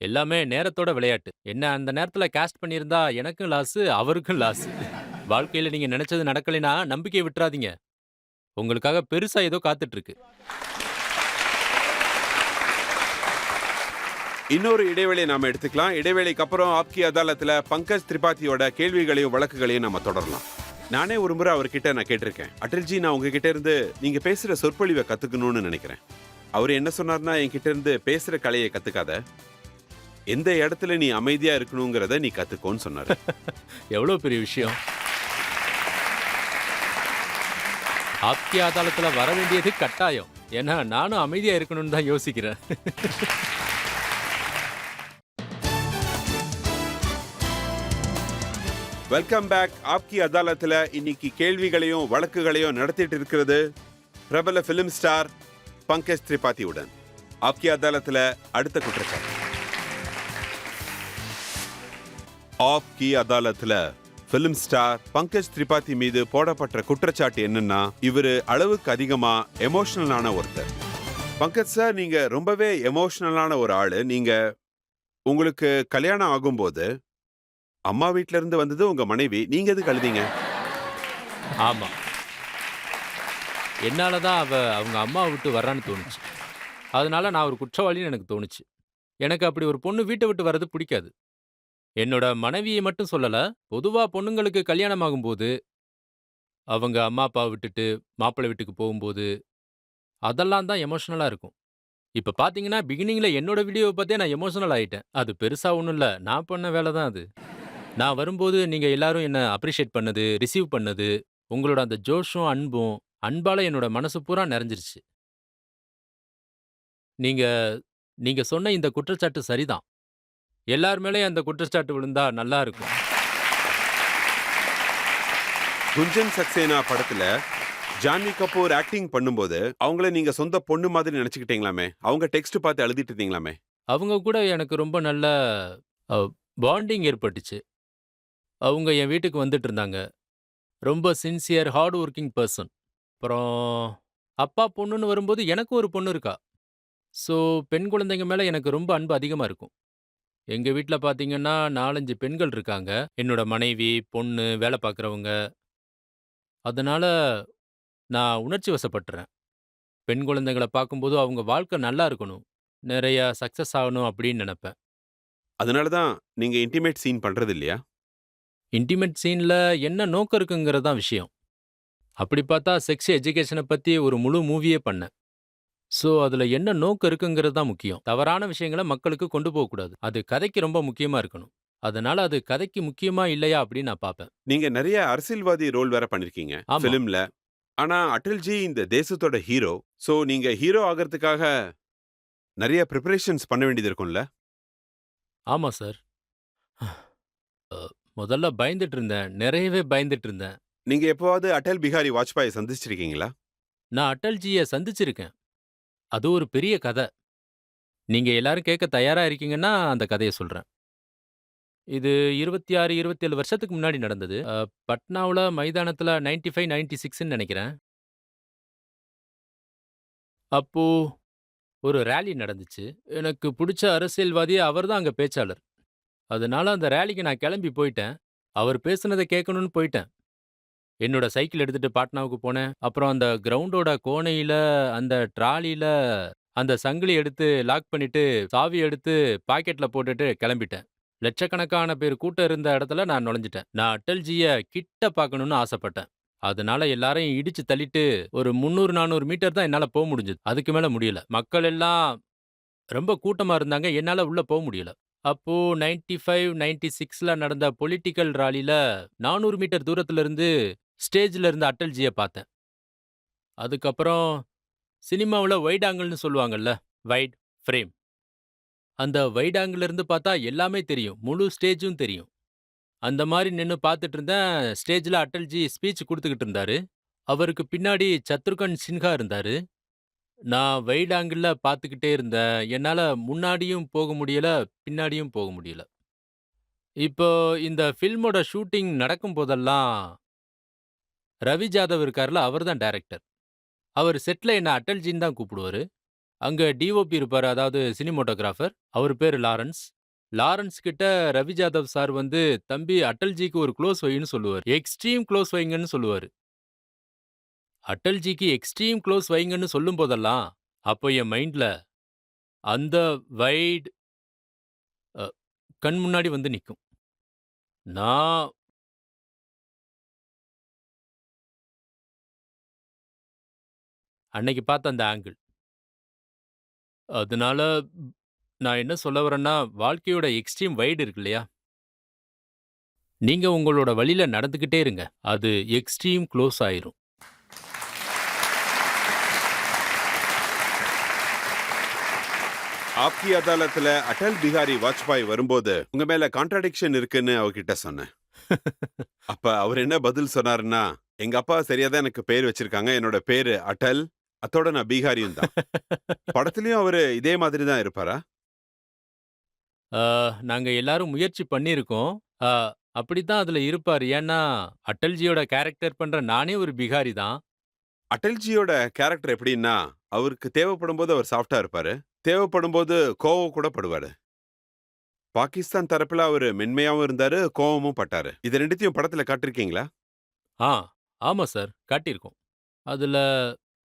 [SPEAKER 3] எல்லாமே நேரத்தோட விளையாட்டு. என்ன அந்த நேரத்துல காஸ்ட் பண்ணியிருந்தா எனக்கும் லாஸு, அவருக்கும் லாஸு. வாழ்க்கையில நீங்க நினைச்சது நடக்கலைன்னா நம்பிக்கைய விட்டுறாதீங்க. உங்களுக்காக பெருசா ஏதோ காத்துட்டு இருக்கு.
[SPEAKER 1] இன்னொரு இடைவேளை நாம எடுத்துக்கலாம். இடைவேளைக்கு அப்புறம் ஆப்கி அதாலத்ல பங்கஜ் திரிபாதியோட கேள்விகளையும் வழக்குகளையும் நம்ம தொடரலாம். நானே ஒரு முறை அவர்கிட்ட நான் கேட்டிருக்கேன். அடல்ஜி, நான் உங்ககிட்ட இருந்து நீங்க பேசுற சொற்பொழிவை கத்துக்கணும்னு நினைக்கிறேன். அவர் என்ன சொன்னார்னா, என்கிட்ட இருந்து பேசுற கலையை கத்துக்காத, எந்த இடத்துல நீ அமைதியா இருக்கணுங்கிறத நீ கத்துக்கோன்னு சொன்னாரு.
[SPEAKER 3] எவ்வளவு பெரிய விஷயம். ஆப்கி அதாலத்துல வர வேண்டியது கட்டாயம். ஏன்னா நானும் அமைதியா இருக்கணும்னு தான் யோசிக்கிறேன்.
[SPEAKER 1] Welcome back. ஆப்கி அதாலத்ல இன்னைக்கு கேள்விகளையும் வழக்குகளையும் நடத்திட்டு இருக்கிறது பிரபல பிலிம் ஸ்டார் பங்கஜ் திரிபாதியுடன். ஆப்கி அதாலத்ல அடுத்த குற்றச்சாட்டு. ஆப்கி அதாலத்ல பிலிம் ஸ்டார் பங்கஜ் திரிபாதி மீது போடப்பட்ட குற்றச்சாட்டு என்னன்னா, இவரு அளவுக்கு அதிகமா எமோஷனலான ஒருத்தர். பங்கஜ் சார், நீங்க ரொம்பவே எமோஷனலான ஒரு ஆளு. நீங்க உங்களுக்கு கல்யாணம் ஆகும்போது அம்மா வீட்ல இருந்து வந்தது உங்க மனைவி. நீங்க எதுக்கு அழுதீங்க?
[SPEAKER 3] ஆமா. என்னால தான் அவங்க அம்மாவை விட்டு வர்றான்னு தோணுச்சு. அதனால நான் ஒரு குற்றவாளின்னு எனக்கு தோணுச்சு. எனக்கு அப்படி ஒரு பொண்ணு வீட்டை விட்டு வர்றது பிடிக்காது. என்னோட மனைவியை மட்டும் சொல்லல. பொதுவா பொண்ணுங்களுக்கு கல்யாணம் ஆகும்போது, அவங்க அம்மா அப்பாவ விட்டுட்டு மாப்பிள்ளை வீட்டுக்கு போகும்போது, அதெல்லாம் தான் எமோஷனலா இருக்கும். இப்ப பாத்தீங்கன்னா, பிகினிங்ல என்னோட வீடியோவ பாத்தே நான் எமோஷனல் ஆயிட்டேன். அது பெருசா ஒண்ணும் இல்ல. நான் பண்ண வேல தான் அது. நான் வரும்போது நீங்க எல்லாரும் என்ன அப்ரிஷியேட் பண்ணது, ரிசீவ் பண்ணது, உங்களோட அந்த ஜோஷும், அன்பும், அன்பால என்னோட மனசு பூரா நெறஞ்சிருச்சு. நீங்க நீங்க சொன்ன இந்த குற்றச்சாட்டு சரிதான். எல்லார் மேலயும் அந்த குற்றச்சாட்டு விழுந்தா நல்லா இருக்கும்.
[SPEAKER 1] குஞ்சன் சக்சேனா படத்துல ஜான்வி கபூர் ஆக்டிங் பண்ணும்போது அவங்கள நீங்க சொந்த பொண்ணு மாதிரி நினைச்சுக்கிட்டீங்களாமே? அவங்க டெக்ஸ்ட் பார்த்து அழுதிட்டு இருந்தீங்களாமே?
[SPEAKER 3] அவங்க கூட எனக்கு ரொம்ப நல்ல அ பாண்டிங் ஏற்பட்டுச்சு. அவங்க என் வீட்டுக்கு வந்துட்டு இருந்தாங்க. ரொம்ப சின்சியர், ஹார்ட் வொர்க்கிங் பெர்சன். அப்புறம் அப்பா, பொண்ணுன்னு வரும்போது எனக்கும் ஒரு பொண்ணு இருக்கா. ஸோ பெண் குழந்தைங்க மேல எனக்கு ரொம்ப அன்பு அதிகமா இருக்கும். எங்க வீட்ல பார்த்தீங்கன்னா 4, 5 பெண்கள் இருக்காங்க. என்னோட மனைவி, பொண்ணு, வேல பார்க்குறவங்க. அதனால நான் உணர்ச்சி வசப்பட்டுறேன். பெண் குழந்தைகள பார்க்கும்போது அவங்க வாழ்க்கை நல்லா இருக்கணும். நெறைய சக்சஸ் ஆகணும் அப்படின்னு நெனப்பேன்.
[SPEAKER 1] அதனால தான் நீங்க இன்டிமேட் சீன் பண்றது இல்லையா?
[SPEAKER 3] இன்டிமேட் சீன்ல என்ன நோக்கம் இருக்குங்கிறது தான் விஷயம். அப்படி பார்த்தா செக்ஸ் எஜுகேஷன பத்தி ஒரு முழு மூவியே பண்ணேன். ஸோ அதுல என்ன நோக்கம் இருக்குங்கிறது தான் முக்கியம். தவறான விஷயங்கள மக்களுக்கு கொண்டு போகக்கூடாது. அது கதைக்கு ரொம்ப முக்கியமா இருக்கணும். அதனால அது கதைக்கு முக்கியமா இல்லையா அப்படின்னு நான் பார்ப்பேன்.
[SPEAKER 1] நீங்க நிறைய அரசியல்வாதி ரோல் வேற பண்ணிருக்கீங்க
[SPEAKER 3] ஆமா,
[SPEAKER 1] ஃபிலிம்ல. ஆனா அடல்ஜி இந்த தேசத்தோட ஹீரோ. சோ நீங்க ஹீரோ ஆகறதுக்காக நிறைய பிரிப்பரேஷன்ஸ் பண்ண வேண்டியது இருக்கும்ல?
[SPEAKER 3] ஆமா சார். அ முதல்ல பயந்துட்டு இருந்தேன். நிறையவே பயந்துட்டு இருந்தேன்.
[SPEAKER 1] நீங்க எப்பவாவது அடல் பிஹாரி வாஜ்பாயை சந்திச்சிருக்கீங்களா?
[SPEAKER 3] நான் அடல்ஜிய சந்திச்சிருக்கேன். அது ஒரு பெரிய கதை. நீங்க எல்லாரும் கேட்க தயாரா இருக்கீங்கன்னா அந்த கதைய சொல்றேன். இது 26, 27 வருஷத்துக்கு முன்னாடி நடந்தது. பட்னாவுல மைதானத்துல 95, 96ன்னு நெனைக்கிறேன். அப்போ ஒரு ராலி நடந்துச்சு. எனக்கு புடிச்ச அரசியல்வாதி அவர் தான் அங்க பேச்சாளர். அதனால அந்த ராலிக்கு நான் கிளம்பி போயிட்டேன். அவர் பேசுனத கேட்கணும்னு போயிட்டேன். என்னோட சைக்கிள் எடுத்துட்டு பாட்னாவுக்கு போனேன். அப்புறம் அந்த கிரவுண்டோட கோணையில அந்த ட்ராலில அந்த சங்கிலி எடுத்து லாக் பண்ணிட்டு, சாவிய எடுத்து பாக்கெட்ல போட்டுட்டு கிளம்பிட்டேன். லட்சக்கணக்கான பேர் கூட்டம் இருந்த இடத்துல நான் நுழைஞ்சுட்டேன். நான் அட்டல்ஜிய கிட்ட பார்க்கணும்னு ஆசைப்பட்டேன். அதனால எல்லாரையும் இடிச்சு தள்ளிட்டு ஒரு 300, 400 மீட்டர் தான் என்னால முடிஞ்சது. அதுக்கு மேல முடியல. மக்கள் எல்லாம் ரொம்ப கூட்டமா இருந்தாங்க. என்னால உள்ள முடியல. அப்போ 95, 96ல நடந்த பொலிட்டிக்கல் ராலில 400 மீட்டர் தூரத்துல இருந்து ஸ்டேஜ்ல இருந்த அட்டல்ஜிய பார்த்தேன். அதுக்கப்புறம் சினிமாவுல வைட் ஆங்கிள்னு சொல்லுவாங்கல்ல. Wide frame. அந்த வைட் ஆங்கிள்ல இருந்து பார்த்தா எல்லாமே தெரியும். முழு ஸ்டேஜும் தெரியும். அந்த மாரி நின்னு பார்த்துட்டு இருந்தேன். ஸ்டேஜ்ல அட்டல்ஜி ஸ்பீச் குடுத்துக்கிட்டு இருந்தாரு. அவருக்கு பின்னாடி சத்ருகன் சின்ஹா இருந்தாரு. நான் வைட் ஆங்கிள்ல பார்த்துக்கிட்டே இருந்தேன். என்னால முன்னாடியும் போக முடியல, பின்னாடியும் போக முடியல. இப்போ இந்த ஃபில்மோட ஷூட்டிங் நடக்கும் போதெல்லாம், ரவி ஜாதவ் இருக்கார்ல, அவர் தான் டைரக்டர். அவர் செட்ல என்ன அட்டல்ஜின்னு தான் கூப்பிடுவாரு. அங்க டிஓபி இருப்பாரு, அதாவது சினிமாட்டோகிராஃபர். அவர் பேரு லாரன்ஸ். லாரன்ஸ் கிட்ட ரவி ஜாதவ் சார் வந்து, "தம்பி அட்டல்ஜிக்கு ஒரு க்ளோஸ் வைன்னு" சொல்லுவாரு. எக்ஸ்ட்ரீம் க்ளோஸ் வைங்கன்னு சொல்லுவாரு. அட்டல்ஜிக்கு எக்ஸ்ட்ரீம் க்ளோஸ் வைங்கன்னு சொல்லும் போதெல்லாம், அப்போ என் மைண்ட்ல அந்த வைட் அ கண் முன்னாடி வந்து நிக்கும். நான் அன்னைக்கு பார்த்த அந்த ஆங்கிள். அதனால நான் என்ன சொல்ல வரேன்னா, வாழ்க்கையோட எக்ஸ்ட்ரீம் வைட் இருக்கு இல்லையா? நீங்க உங்களோட வழியில நடந்துக்கிட்டே இருங்க. அது எக்ஸ்ட்ரீம் க்ளோஸ் ஆயிரும்.
[SPEAKER 1] ஆப்கி அதாலத்ல அடல் பிஹாரி வாஜ்பாய் வரும்போது உங்க மேல கான்ட்ராடிக்ஷன் இருக்குன்னு அவர்கிட்ட சொன்னேன். அப்ப அவர் என்ன பதில் சொன்னாருன்னா, எங்க அப்பா சரியா தான் எனக்கு பேர் வச்சிருக்காங்க. என்னோட பேரு அடல். அத்தோட நான் பீகாரியும் தான். படத்துலயும் அவரு இதே மாதிரி தான் இருப்பாரா?
[SPEAKER 3] ஆ, நாங்க எல்லாரும் முயற்சி பண்ணியிருக்கோம். ஆ, அப்படித்தான் அதுல இருப்பாரு. ஏன்னா, அட்டல்ஜியோட கேரக்டர் பண்ற நானே ஒரு பிகாரி தான்.
[SPEAKER 1] அடல்ஜியோட கேரக்டர் எப்படின்னா, அவருக்கு தேவைப்படும்போது அவர் சாஃப்ட்டா இருப்பாரு. தேவைப்படும்போது கோவம் கூட படுவாரு. பாகிஸ்தான் தரப்புல அவரு மென்மையாவும் இருந்தாரு, கோவமும் பட்டாரு. இது 2த்தையும் படத்துல காட்டிருக்கீங்களா?
[SPEAKER 3] ஆ, ஆமா சார். காட்டியிருக்கோம். அதுல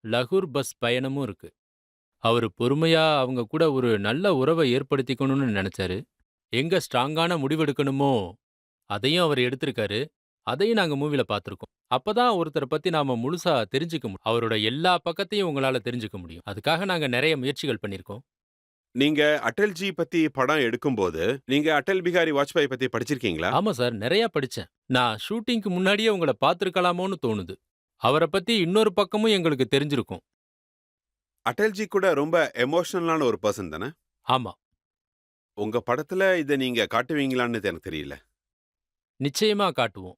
[SPEAKER 3] லகூர் பஸ் பயணமும் இருக்கு. அவரு பொறுமையா அவங்க கூட ஒரு நல்ல உறவை ஏற்படுத்திக்கணும்னு நினைச்சாரு. எங்க ஸ்ட்ராங்கான முடிவெடுக்கணுமோ, அதையும் அவர் எடுத்திருக்காரு. அதையும் நாங்க மூவில பார்த்திருக்கோம். அப்பதான் ஒருத்தர பத்தி நாம முழுசா தெரிஞ்சுக்க முடியும். அவரோட எல்லா பக்கத்தையும் உங்களால தெரிஞ்சுக்க முடியும். அதுக்காக நாங்க நெறைய முயற்சிகள் பண்ணியிருக்கோம்.
[SPEAKER 1] நீங்க அடல்ஜி பத்தி படம் எடுக்கும்போது நீங்க அடல் பிகாரி வாஜ்பாய் பத்தி படிச்சிருக்கீங்களா?
[SPEAKER 3] ஆமா சார், நெறைய படிச்சேன். நான் ஷூட்டிங்க்கு முன்னாடியே உங்கள பார்த்திருக்கலாமோன்னு தோணுது. அவர பத்தி இன்னொரு பக்கமும் எங்களுக்கு தெரிஞ்சிருக்கும்.
[SPEAKER 1] அடல்ஜி கூட ரொம்ப எமோஷனலான ஒரு பர்சன் தானே?
[SPEAKER 3] ஆமா,
[SPEAKER 1] உங்க படத்துல இத நீங்க காட்டுவீங்களான்னு எனக்கு தெரியல.
[SPEAKER 3] நிச்சயமா காட்டுவோம்.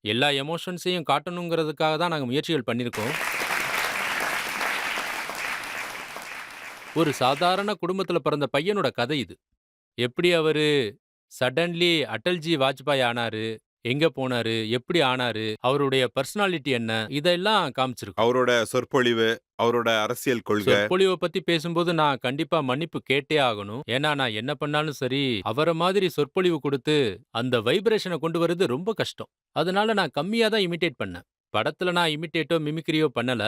[SPEAKER 3] எல்லா எமோஷன்ஸையும் காட்டணுங்கிறதுக்காக தான் நாங்க முயற்சிகள் பண்ணியிருக்கோம். ஒரு சாதாரண குடும்பத்துல பிறந்த பையனோட கதை இது. எப்படி அவரு சடன்லி அடல்ஜி வாஜ்பாய் ஆனாரு, எங்க போனாரு, எப்படி ஆனாரு, அவருடைய பர்சனாலிட்டி என்ன, இதெல்லாம் காமிச்சிருக்கோம்.
[SPEAKER 1] அவரோட சொற்பொழிவு, அவரோட அரசியல் கொள்கை.
[SPEAKER 3] சொற்பொழிவ பத்தி பேசும்போது நான் கண்டிப்பா மன்னிப்பு கேட்டே ஆகணும். ஏன்னா நான் என்ன பண்ணாலும் சரி, அவர மாதிரி சொற்பொழிவு கொடுத்து அந்த வைப்ரேஷன கொண்டு வரது ரொம்ப கஷ்டம். அதனால நான் கம்மியா தான் இமிடேட் பண்ணேன். படத்துல நான் இமிடேட்டோ, மிமிக்ரியோ பண்ணல.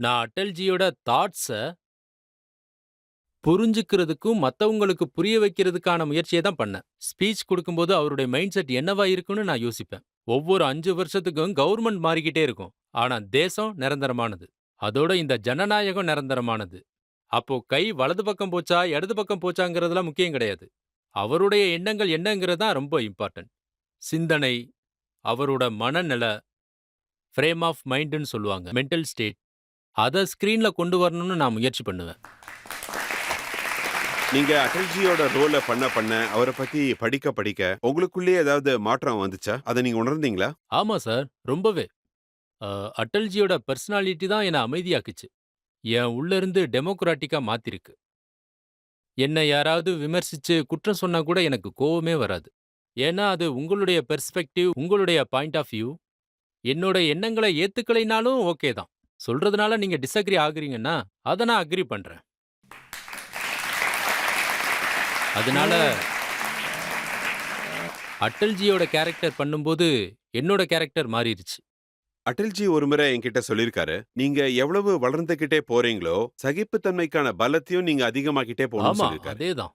[SPEAKER 3] நான் அடல்ஜியோட தாட்ஸ புரிஞ்சுக்கிறதுக்கும், மத்தவங்களுக்கு புரிய வைக்கிறதுக்கான முயற்சிய தான் பண்ணேன். ஸ்பீச் குடுக்கும்போது அவருடைய மைண்ட் செட் என்னவா இருக்குன்னு நான் யோசிப்பேன். ஒவ்வொரு 5 வருஷத்துக்கும் கவர்மெண்ட் மாறிக்கிட்டே இருக்கும். ஆனா தேசம் நிரந்தரமானது. அதோட இந்த ஜனநாயகம் நிரந்தரமானது. அப்போ கை வலது பக்கம் போச்சா, இடது பக்கம் போச்சாங்கிறதெல்லாம் முக்கியம் கிடையாது. அவருடைய எண்ணங்கள் என்னங்கிறது தான் ரொம்ப இம்பார்ட்டன்ட். சிந்தனை, அவரோட மனநில, ஃப்ரேம் ஆஃப் மைண்டுன்னு சொல்லுவாங்க. Mental state. அத ஸ்க்ரீன்ல கொண்டு வரணும்னு நான் முயற்சி பண்ணுவேன்.
[SPEAKER 1] நீங்க அடல்ஜியோட ரோல பண்ண அவர பத்தி படிக்க உங்களுக்குள்ளே ஏதாவது மாற்றம் வந்துச்சா? அத நீங்க உணர்ந்தீங்களா?
[SPEAKER 3] ஆமா சார், ரொம்பவே. அடல்ஜியோட பர்சனாலிட்டி தான் என்ன அமைதியாக்குச்சு. என் உள்ள இருந்து டெமோக்ராட்டிக்கா மாத்திருக்கு. என்ன யாராவது விமர்சிச்சு குற்றம் சொன்னா கூட எனக்கு கோவமே வராது. ஏன்னா அது உங்களுடைய பெர்ஸ்பெக்டிவ், உங்களுடைய பாயிண்ட் ஆஃப் வியூ. என்னோட எண்ணங்கள ஏத்துக்கலைனாலும் ஓகே தான். சொல்றதுனால நீங்க டிஸ்அக்ரி ஆகுறீங்கன்னா, அத நான் அக்ரி பண்றேன். அதனால அட்டல்ஜியோட கேரக்டர் பண்ணும்போது என்னோட கேரக்டர் மாறிருச்சு.
[SPEAKER 1] அடல்ஜி ஒருமுறை என்கிட்ட சொல்லியிருக்காரு, நீங்க எவ்வளவு வளர்ந்துகிட்டே போறீங்களோ, சகிப்புத்தன்மைக்கான பலத்தையும் நீங்க அதிகமாக்கிட்டே போகணும்னு
[SPEAKER 3] ஆமா,
[SPEAKER 1] சொல்லியிருக்காரு.
[SPEAKER 3] அதேதான்.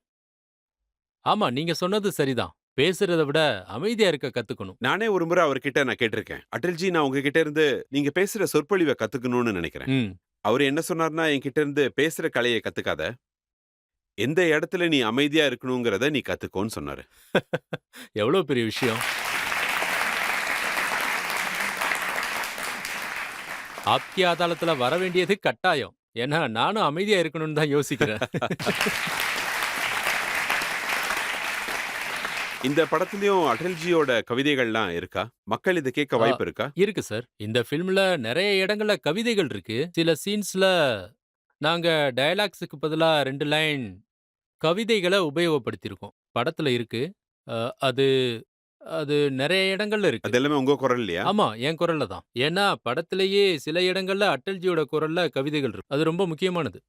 [SPEAKER 3] ஆமா, நீங்க சொன்னது சரிதான். பேசுறத விட அமைதியா இருக்க கத்துக்கணும்.
[SPEAKER 1] நானே ஒருமுறை அவர்கிட்ட நான் கேட்டிருக்கேன். அடல்ஜி, நான் உங்ககிட்ட இருந்து நீங்க பேசுற சொற்பொழிவ கத்துக்கணும்னு நினைக்கிறேன்.
[SPEAKER 3] ம்.
[SPEAKER 1] அவரு என்ன சொன்னார்னா, என்கிட்ட இருந்து பேசுற கலைய கத்துக்காத. எந்த இடத்துல நீ அமைதியா இருக்கணுங்கிறத நீ கத்துக்கோன்னு சொன்னாரு.
[SPEAKER 3] எவ்வளவு பெரிய விஷயம். ஆப்கி அதாலத்துல வர வேண்டியது கட்டாயம். ஏன்னா நானும் அமைதியா இருக்கணும்னு தான் யோசிக்கிறேன்.
[SPEAKER 1] இந்த படத்துலயும் அடல்ஜியோட கவிதைகள்லாம் இருக்கா? மக்கள் இத கேட்க வாய்ப்பு இருக்கா?
[SPEAKER 3] இருக்கு சார். இந்த ஃபில்ம்ல நிறைய இடங்கள்ல கவிதைகள் இருக்கு. சில சீன்ஸ்ல நாங்க டயலாக்ஸுக்கு பதிலா 2 லைன் கவிதைகள உபயோகப்படுத்தியிருக்கோம். படத்துல இருக்கு. அ அது அது நெறைய இடங்கள்ல இருக்கு.
[SPEAKER 1] அது எல்லாமே உங்க குரல்லையா?
[SPEAKER 3] ஆமா, என் குரல்ல தான். ஏன்னா படத்திலேயே சில இடங்கள்ல அட்டல்ஜியோட குரல்ல கவிதைகள் இருக்கு. அது ரொம்ப முக்கியமானது.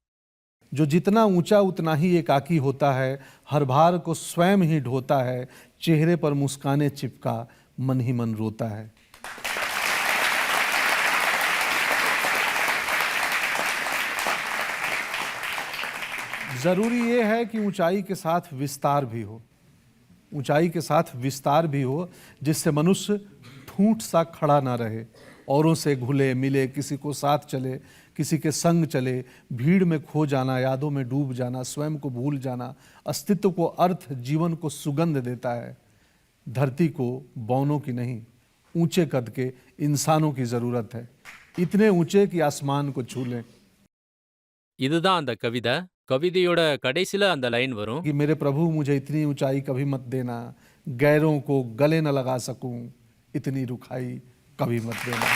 [SPEAKER 6] जो जितना ऊंचा उतना ही एकाकी होता है, हर भार को स्वयं ही ढोता है, चेहरे पर मुस्काने चिपका मन ही मन रोता है। जरूरी ये है कि ऊंचाई के साथ विस्तार भी हो, ऊंचाई के साथ विस्तार भी हो, जिससे मनुष्य ठूंठ सा खड़ा ना रहे, औरों से घुले मिले, किसी को साथ चले, किसी के संग चले, भीड़ में खो जाना, यादों में डूब जाना, स्वयं को भूल जाना, अस्तित्व को अर्थ, जीवन को सुगंध देता है। धरती को बौनों की नहीं, ऊंचे कद के इंसानों की जरूरत है, इतने ऊंचे कि आसमान को छू लें।
[SPEAKER 3] இதுதான் அந்த கவிதை. கவிதையோட கடைசில அந்த லைன் வரும்.
[SPEAKER 6] कि मेरे प्रभु मुझे इतनी ऊंचाई कभी मत देना, गैरों को गले न लगा सकूं, इतनी रुखाई कभी मत देना।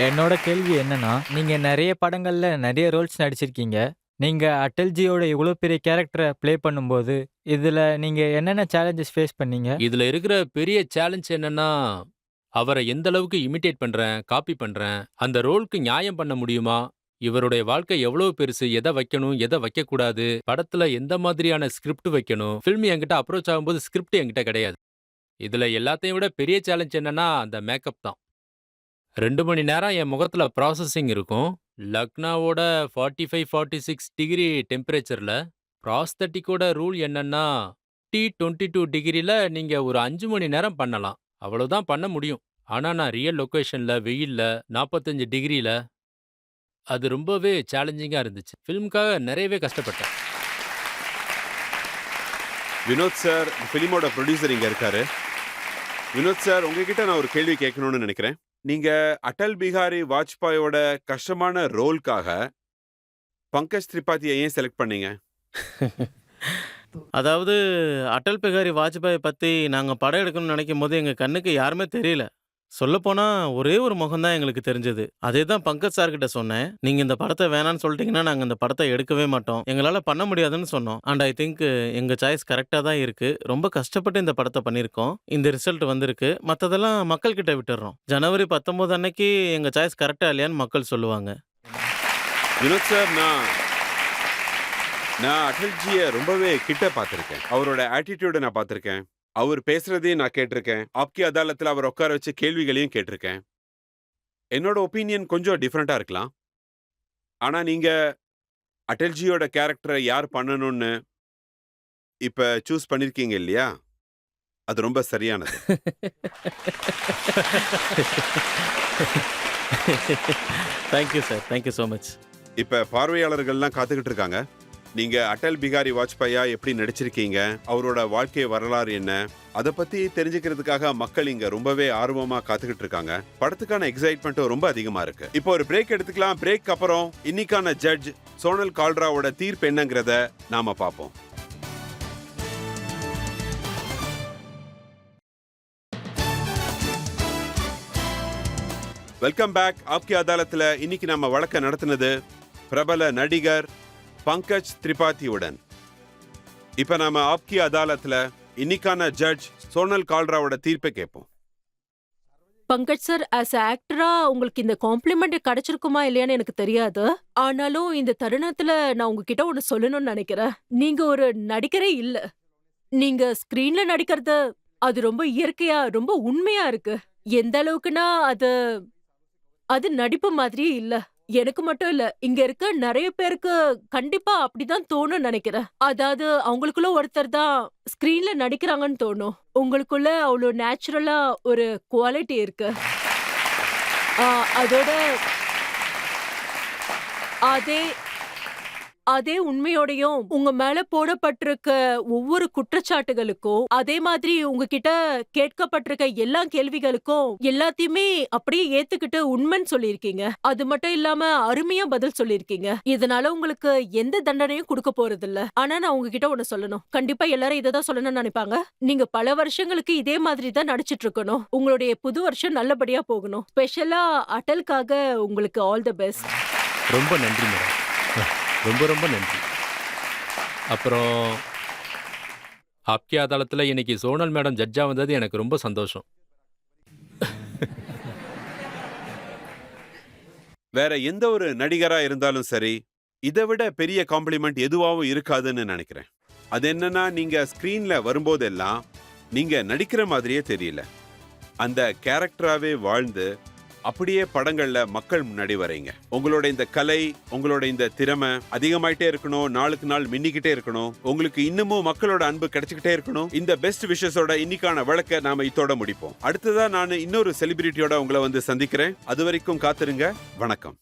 [SPEAKER 7] என்னோட கேள்வி என்னன்னா, நீங்க நெறைய படங்கள்ல நெறைய ரோல்ஸ் நடிச்சிருக்கீங்க. நீங்க அட்டல்ஜியோட இவ்ளோ பெரிய கேரக்டர ப்ளே பண்ணும்போது, இதுல நீங்க என்னென்ன சேலஞ்சஸ் ஃபேஸ் பண்ணீங்க?
[SPEAKER 3] இதுல இருக்கிற பெரிய சேலஞ்ச் என்னன்னா, அவர எந்த அளவுக்கு இமிடேட் பண்றேன், காப்பி பண்றேன், அந்த ரோலுக்கு நியாயம் பண்ண முடியுமா? இவருடைய வாழ்க்கை எவ்வளவு பெருசு, எத வைக்கணும், எத வைக்கக்கூடாது, படத்துல எந்த மாதிரியான ஸ்கிரிப்ட் வைக்கணும். ஃபில்ம் என்கிட்ட அப்ரோச் ஆகும்போது ஸ்கிரிப்ட் என்கிட்ட கிடையாது. இதுல எல்லாத்தையும் விட பெரிய சேலஞ்ச் என்னன்னா, அந்த மேக்கப் தான். 2 மணி நேரம் என் முகத்துல ப்ராசஸிங் இருக்கும். லக்னாவோட 45, 46 டிகிரி டெம்பரேச்சர்ல ப்ராஸ்தட்டிக்கோட ரூல் என்னன்னா, T22 டிகிரில நீங்க ஒரு 5 மணி நேரம் பண்ணலாம். அவ்வளவுதான் பண்ண முடியும். ஆனா நான் ரியல் லொகேஷன்ல வெயில்ல 45 டிகிரில அது ரொம்பவே சேலஞ்சிங்கா இருந்துச்சு. ஃபிலிம்க்காக நிறையவே கஷ்டப்பட்டேன்.
[SPEAKER 1] வினோத் சார், ஃபிலிமோட ப்ரொடியூசர் இங்க இருக்காரு. வினோத் சார், உங்ககிட்ட நான் ஒரு கேள்வி கேட்கணும்னு நினைக்கிறேன். நீங்க அடல் பிஹாரி வாஜ்பாயோட கஷ்டமான ரோல்காக பங்கஜ் திரிபாதியை ஏன் செலக்ட் பண்ணீங்க?
[SPEAKER 8] அதாவது அடல் பிகாரி வாஜ்பாயை பத்தி நாங்க படம் எடுக்கணும்னு நினைக்கும் போது எங்க கண்ணுக்கு யாருமே தெரியல. சொல்லப்போனா ஒரே ஒரு முகம் தான் எங்களுக்கு தெரிஞ்சது. அதே தான் பங்கஜ் சார் கிட்ட சொன்னேன். நீங்க இந்த படத்தை வேணான்னு சொல்லிட்டீங்கன்னா நாங்க இந்த படத்தை எடுக்கவே மாட்டோம். எங்களால பண்ண முடியாதுன்னு சொன்னோம். அண்ட் ஐ திங்க் எங்க சாய்ஸ் கரெக்டா தான் இருக்கு. ரொம்ப கஷ்டப்பட்டு இந்த படத்தை பண்ணியிருக்கோம். இந்த ரிசல்ட் வந்திருக்கு. மத்ததெல்லாம் மக்கள் கிட்ட விட்டுறோம். ஜனவரி 19 அன்னைக்கு எங்க சாய்ஸ் கரெக்டா இல்லையான்னு மக்கள் சொல்லுவாங்க.
[SPEAKER 1] வினோத் சார், நான் அடல்ஜியை ரொம்பவே கிட்ட பார்த்திருக்கேன். அவரோட ஆட்டிடியூட நான் பார்த்திருக்கேன். அவர் பேசுறதையும் நான் கேட்டிருக்கேன். ஆப்கி அதாலத்தில் அவர் உட்கார வச்ச கேள்விகளையும் கேட்டிருக்கேன். என்னோட ஒப்பீனியன் கொஞ்சம் டிஃப்ரெண்டா இருக்கலாம். ஆனா நீங்க அடல்ஜியோட கேரக்டரை யார் பண்ணணும்னு இப்ப சூஸ் பண்ணிருக்கீங்க இல்லையா? அது ரொம்ப சரியானது.
[SPEAKER 8] Thank you sir, thank you so much.
[SPEAKER 1] இப்ப பார்வையாளர்கள்லாம் காத்துக்கிட்டு இருக்காங்க. நீங்க அடல் பிகாரி வாஜ்பாயா எப்படி நடிச்சிருக்கீங்க, அவரோட வாழ்க்கை வரலாறு என்ன, அதை பத்தி தெரிஞ்சுக்கிறதுக்காக மக்கள் இங்க ரொம்பவே ஆர்வமா காத்துக்கிட்டு இருக்காங்க. படத்துக்கான எக்ஸைட்மெண்ட்டும் ரொம்ப அதிகமா இருக்கு. இப்போ ஒரு பிரேக் எடுத்துக்கலாம். பிரேக் அப்புறம் இன்னைக்கான ஜட்ஜ் சோனல் கால்ராவோட தீர்ப்பு என்னங்கிறத நாம பார்ப்போம். Welcome back. ஆப்கி அதாலத்துல இன்னைக்கு நம்ம வழக்க நடத்தினது பிரபல நடிகர் பங்கஜ் திரிபாதியுடன். இப்ப நாம ஆப்கி அதாலத்துல இன்னைக்கான ஜட்ஜ் சோனல் கால்ராவோட தீர்ப்பை கேட்போம்.
[SPEAKER 2] பங்கஜ் சார், ஆஸ் ஆக்டரா உங்களுக்கு இந்த காம்ப்ளிமெண்ட் கிடைச்சிருக்குமா இல்லையான்னு எனக்கு தெரியாது. ஆனாலும் இந்த தருணத்துல நான் உங்ககிட்ட ஒன்னு சொல்லணும்னு நினைக்கிறேன். நீங்க ஒரு நடிகரே இல்ல. நீங்க ஸ்கிரீன்ல நடிக்கிறது அது ரொம்ப இயற்கையா, ரொம்ப உண்மையா இருக்கு. எந்த அளவுக்குன்னா அது நடிப்பு மாதிரியே இல்ல. எனக்கு மட்டும் இல்ல, இங்க இருக்க நிறைய பேருக்கு கண்டிப்பா அப்படிதான் தோணும்னு நினைக்கிறேன். அதாவது அவங்களுக்குள்ள ஒருத்தர் தான் ஸ்கிரீன்ல நடிக்கிறாங்கன்னு தோணும். உங்களுக்குள்ள அவ்வளவு நேச்சுரலா ஒரு குவாலிட்டி இருக்கு. அதோட அதே உண்மையோடையும் உங்க மேல போடப்பட்டிருக்க ஒவ்வொரு குற்றச்சாட்டுகளுக்கும், அதே மாதிரி உங்ககிட்ட கேட்கப்பட்டிருக்க எல்லா கேள்விகளுக்கும் எல்லாத்தையுமே அப்படியே ஏத்துக்கிட்டு உண்மைன்னு சொல்லியிருக்கீங்க. அது மட்டும் இல்லாம அருமையா பதில் சொல்லியிருக்கீங்க. இதனால உங்களுக்கு எந்த தண்டனையும் கொடுக்க போறது இல்ல. ஆனா நான் உங்ககிட்ட ஒண்ணு சொல்லணும். கண்டிப்பா எல்லாரும் இததான் சொல்லணும்னு நினைப்பாங்க. நீங்க பல வருஷங்களுக்கு இதே மாதிரி தான் நடிச்சிட்டு இருக்கணும். உங்களுடைய புது வருஷம் நல்லபடியா போகணும். ஸ்பெஷலா அடலுக்காக உங்களுக்கு ஆல் தி பெஸ்ட்.
[SPEAKER 3] ரொம்ப நன்றி மேடம். ரொம்ப ரொம்ப நன்றி. அப்புறம் ஆப்கி அதாலத்தில் இன்னைக்கு சோனல் மேடம் ஜட்ஜா வந்தது எனக்கு ரொம்ப சந்தோஷம்.
[SPEAKER 1] வேற எந்த ஒரு நடிகரா இருந்தாலும் சரி, இதை விட பெரிய காம்ப்ளிமெண்ட் எதுவாகவும் இருக்காதுன்னு நினைக்கிறேன். அது என்னன்னா, நீங்க ஸ்கிரீன்ல வரும்போதெல்லாம் நீங்க நடிக்கிற மாதிரியே தெரியல. அந்த கேரக்டராவே வாழ்ந்து அப்படியே படங்கள்ல மக்கள் முன்னாடி வரீங்க. உங்களோட இந்த கலை, உங்களோட இந்த திறமை அதிகமாயிட்டே இருக்கணும். நாளுக்கு நாள் மின்னிக்கிட்டே இருக்கணும். உங்களுக்கு இன்னமும் மக்களோட அன்பு கிடைச்சிக்கிட்டே இருக்கணும். இந்த பெஸ்ட் விஷஸோட இன்னைக்கான வழக்க நாம இதோட முடிப்போம். அடுத்ததா நான் இன்னொரு செலிபிரிட்டியோட உங்களை வந்து சந்திக்கிறேன். அது வரைக்கும் காத்திருங்க. வணக்கம்.